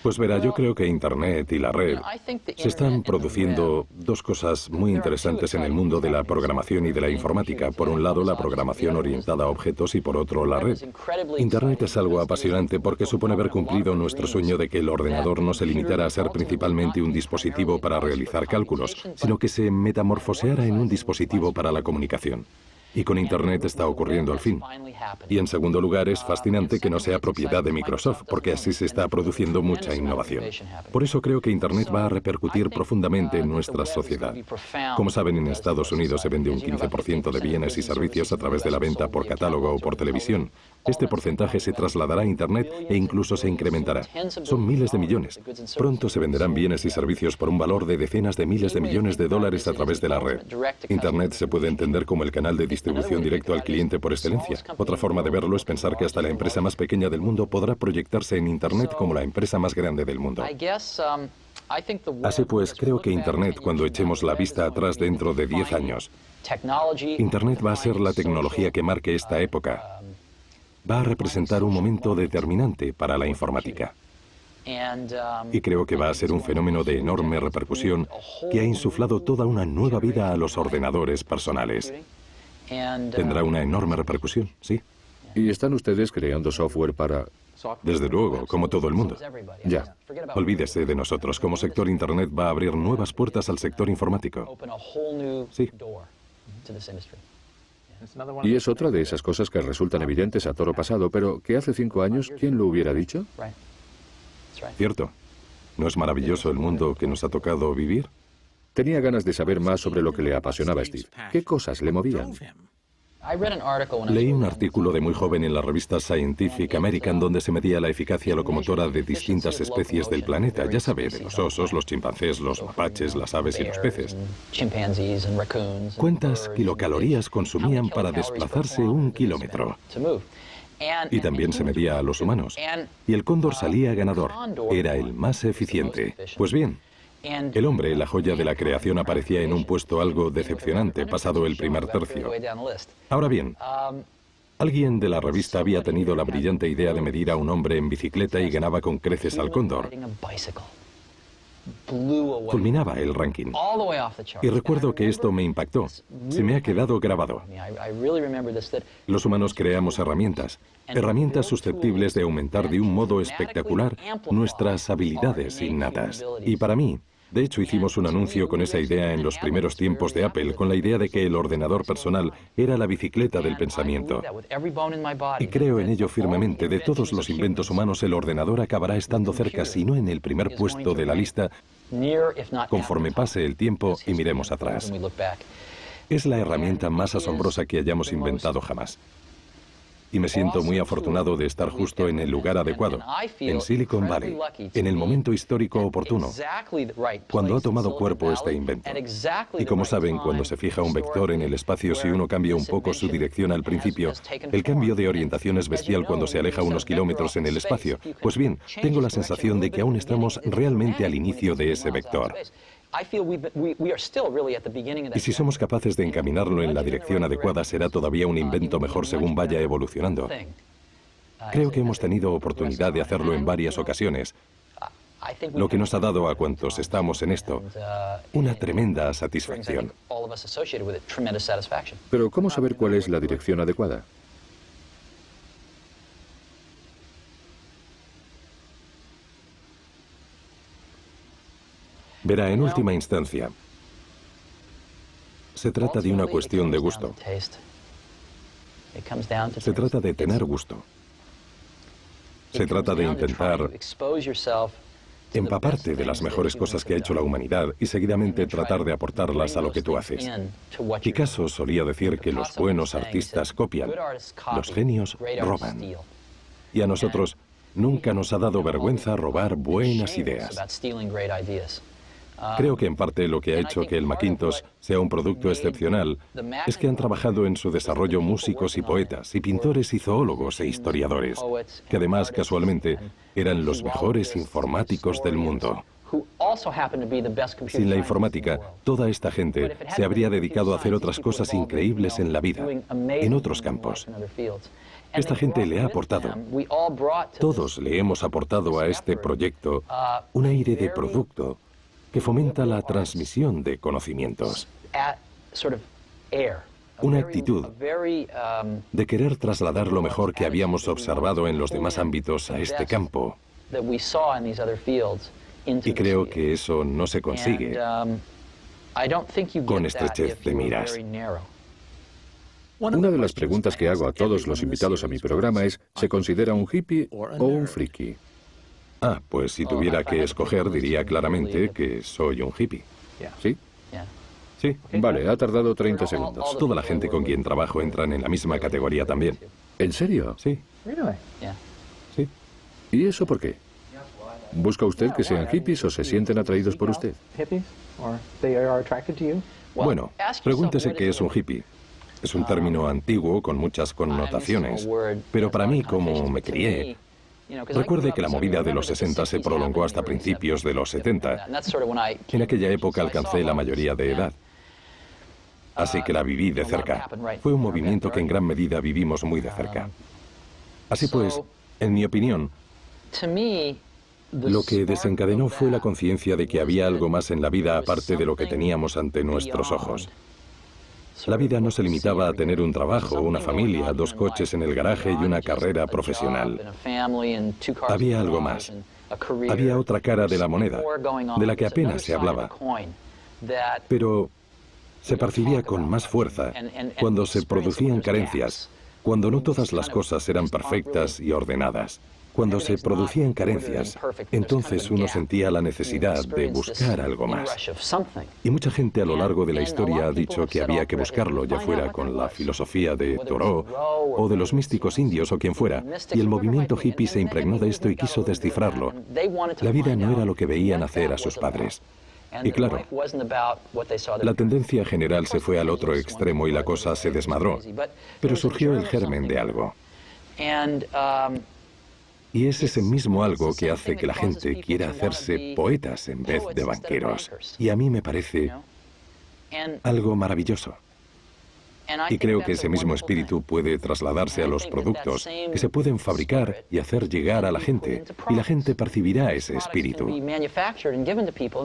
Pues verá, yo creo que Internet y la red se están produciendo dos cosas muy interesantes en el mundo de la programación y de la informática. Por un lado, la programación orientada a objetos y por otro, la red. Internet es algo apasionante porque supone haber cumplido nuestro sueño de que el ordenador no se limitara a ser principalmente un dispositivo para realizar cálculos, sino que se metamorfoseara en un dispositivo para la comunicación. Y con Internet está ocurriendo al fin. Y en segundo lugar, es fascinante que no sea propiedad de Microsoft, porque así se está produciendo mucha innovación. Por eso creo que Internet va a repercutir profundamente en nuestra sociedad. Como saben, en Estados Unidos se vende un 15% de bienes y servicios a través de la venta por catálogo o por televisión. Este porcentaje se trasladará a Internet e incluso se incrementará. Son miles de millones. Pronto se venderán bienes y servicios por un valor de decenas de miles de millones de dólares a través de la red. Internet se puede entender como el canal de distribución directo al cliente por excelencia. Otra forma de verlo es pensar que hasta la empresa más pequeña del mundo podrá proyectarse en Internet como la empresa más grande del mundo. Así pues, creo que Internet, cuando echemos la vista atrás dentro de 10 años, Internet va a ser la tecnología que marque esta época. Va a representar un momento determinante para la informática. Y creo que va a ser un fenómeno de enorme repercusión que ha insuflado toda una nueva vida a los ordenadores personales. Tendrá una enorme repercusión, sí. ¿Y están ustedes creando software para...? Desde luego, como todo el mundo. Ya. Olvídese de nosotros. Como sector Internet va a abrir nuevas puertas al sector informático. Sí. Y es otra de esas cosas que resultan evidentes a toro pasado, pero que hace 5 años, ¿quién lo hubiera dicho? Cierto. ¿No es maravilloso el mundo que nos ha tocado vivir? Tenía ganas de saber más sobre lo que le apasionaba a Steve. ¿Qué cosas le movían? Leí un artículo de muy joven en la revista Scientific American donde se medía la eficacia locomotora de distintas especies del planeta. Ya sabe, de los osos, los chimpancés, los mapaches, las aves y los peces. ¿Cuántas kilocalorías consumían para desplazarse 1 kilómetro? Y también se medía a los humanos. Y el cóndor salía ganador. Era el más eficiente. Pues bien, el hombre, la joya de la creación, aparecía en un puesto algo decepcionante, pasado el primer tercio. Ahora bien, alguien de la revista había tenido la brillante idea de medir a un hombre en bicicleta y ganaba con creces al cóndor. Culminaba el ranking. Y recuerdo que esto me impactó. Se me ha quedado grabado. Los humanos creamos herramientas susceptibles de aumentar de un modo espectacular nuestras habilidades innatas. Y para mí, de hecho, hicimos un anuncio con esa idea en los primeros tiempos de Apple, con la idea de que el ordenador personal era la bicicleta del pensamiento. Y creo en ello firmemente. De todos los inventos humanos, el ordenador acabará estando cerca, si no en el primer puesto de la lista, conforme pase el tiempo y miremos atrás. Es la herramienta más asombrosa que hayamos inventado jamás. Y me siento muy afortunado de estar justo en el lugar adecuado, en Silicon Valley, en el momento histórico oportuno, cuando ha tomado cuerpo este invento. Y como saben, cuando se fija un vector en el espacio, si uno cambia un poco su dirección al principio, el cambio de orientación es bestial cuando se aleja unos kilómetros en el espacio. Pues bien, tengo la sensación de que aún estamos realmente al inicio de ese vector. Y si somos capaces de encaminarlo en la dirección adecuada, será todavía un invento mejor según vaya evolucionando. Creo que hemos tenido oportunidad de hacerlo en varias ocasiones, lo que nos ha dado a cuantos estamos en esto una tremenda satisfacción. Pero ¿cómo saber cuál es la dirección adecuada? Verá, en última instancia, se trata de una cuestión de gusto. Se trata de tener gusto. Se trata de intentar empaparte de las mejores cosas que ha hecho la humanidad y seguidamente tratar de aportarlas a lo que tú haces. Picasso solía decir que los buenos artistas copian, los genios roban. Y a nosotros nunca nos ha dado vergüenza robar buenas ideas. Creo que en parte lo que ha hecho que el Macintosh sea un producto excepcional es que han trabajado en su desarrollo músicos y poetas, y pintores y zoólogos e historiadores, que además, casualmente, eran los mejores informáticos del mundo. Sin la informática, toda esta gente se habría dedicado a hacer otras cosas increíbles en la vida, en otros campos. Esta gente le ha aportado, todos le hemos aportado a este proyecto un aire de producto que fomenta la transmisión de conocimientos. Una actitud de querer trasladar lo mejor que habíamos observado en los demás ámbitos a este campo. Y creo que eso no se consigue con estrechez de miras. Una de las preguntas que hago a todos los invitados a mi programa es, ¿se considera un hippie o un friki? Pues si tuviera que escoger, diría claramente que soy un hippie. ¿Sí? Sí. Vale, ha tardado 30 segundos. Toda la gente con quien trabajo entran en la misma categoría también. ¿En serio? Sí. Sí. ¿Y eso por qué? ¿Busca usted que sean hippies o se sienten atraídos por usted? Bueno, pregúntese qué es un hippie. Es un término antiguo con muchas connotaciones, pero para mí, como me crié, recuerde que la movida de los 60 se prolongó hasta principios de los 70. En aquella época alcancé la mayoría de edad. Así que la viví de cerca. Fue un movimiento que en gran medida vivimos muy de cerca. Así pues, en mi opinión, lo que desencadenó fue la conciencia de que había algo más en la vida aparte de lo que teníamos ante nuestros ojos. La vida no se limitaba a tener un trabajo, una familia, 2 coches en el garaje y una carrera profesional. Había algo más. Había otra cara de la moneda, de la que apenas se hablaba. Pero se percibía con más fuerza cuando se producían carencias, cuando no todas las cosas eran perfectas y ordenadas. Cuando se producían carencias, entonces uno sentía la necesidad de buscar algo más. Y mucha gente a lo largo de la historia ha dicho que había que buscarlo, ya fuera con la filosofía de Thoreau o de los místicos indios o quien fuera, y el movimiento hippie se impregnó de esto y quiso descifrarlo. La vida no era lo que veían hacer a sus padres. Y claro, la tendencia general se fue al otro extremo y la cosa se desmadró, pero surgió el germen de algo. Y es ese mismo algo que hace que la gente quiera hacerse poetas en vez de banqueros. Y a mí me parece algo maravilloso. Y creo que ese mismo espíritu puede trasladarse a los productos, que se pueden fabricar y hacer llegar a la gente, y la gente percibirá ese espíritu.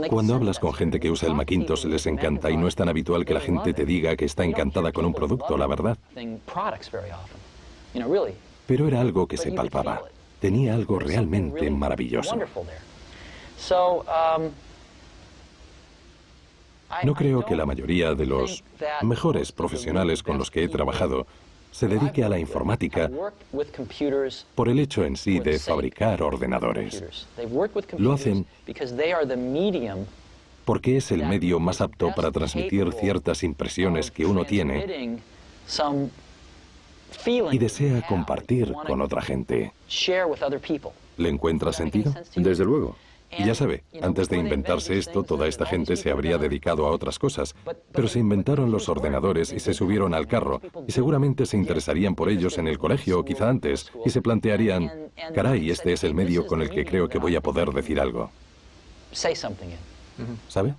Cuando hablas con gente que usa el Macintosh les encanta y no es tan habitual que la gente te diga que está encantada con un producto, la verdad. Pero era algo que se palpaba. Tenía algo realmente maravilloso. No creo que la mayoría de los mejores profesionales con los que he trabajado se dedique a la informática por el hecho en sí de fabricar ordenadores. Lo hacen porque es el medio más apto para transmitir ciertas impresiones que uno tiene y desea compartir con otra gente. ¿Le encuentra sentido? Desde luego. Y ya sabe, antes de inventarse esto, toda esta gente se habría dedicado a otras cosas, pero se inventaron los ordenadores y se subieron al carro, y seguramente se interesarían por ellos en el colegio o quizá antes, y se plantearían, caray, este es el medio con el que creo que voy a poder decir algo. ¿Sabe?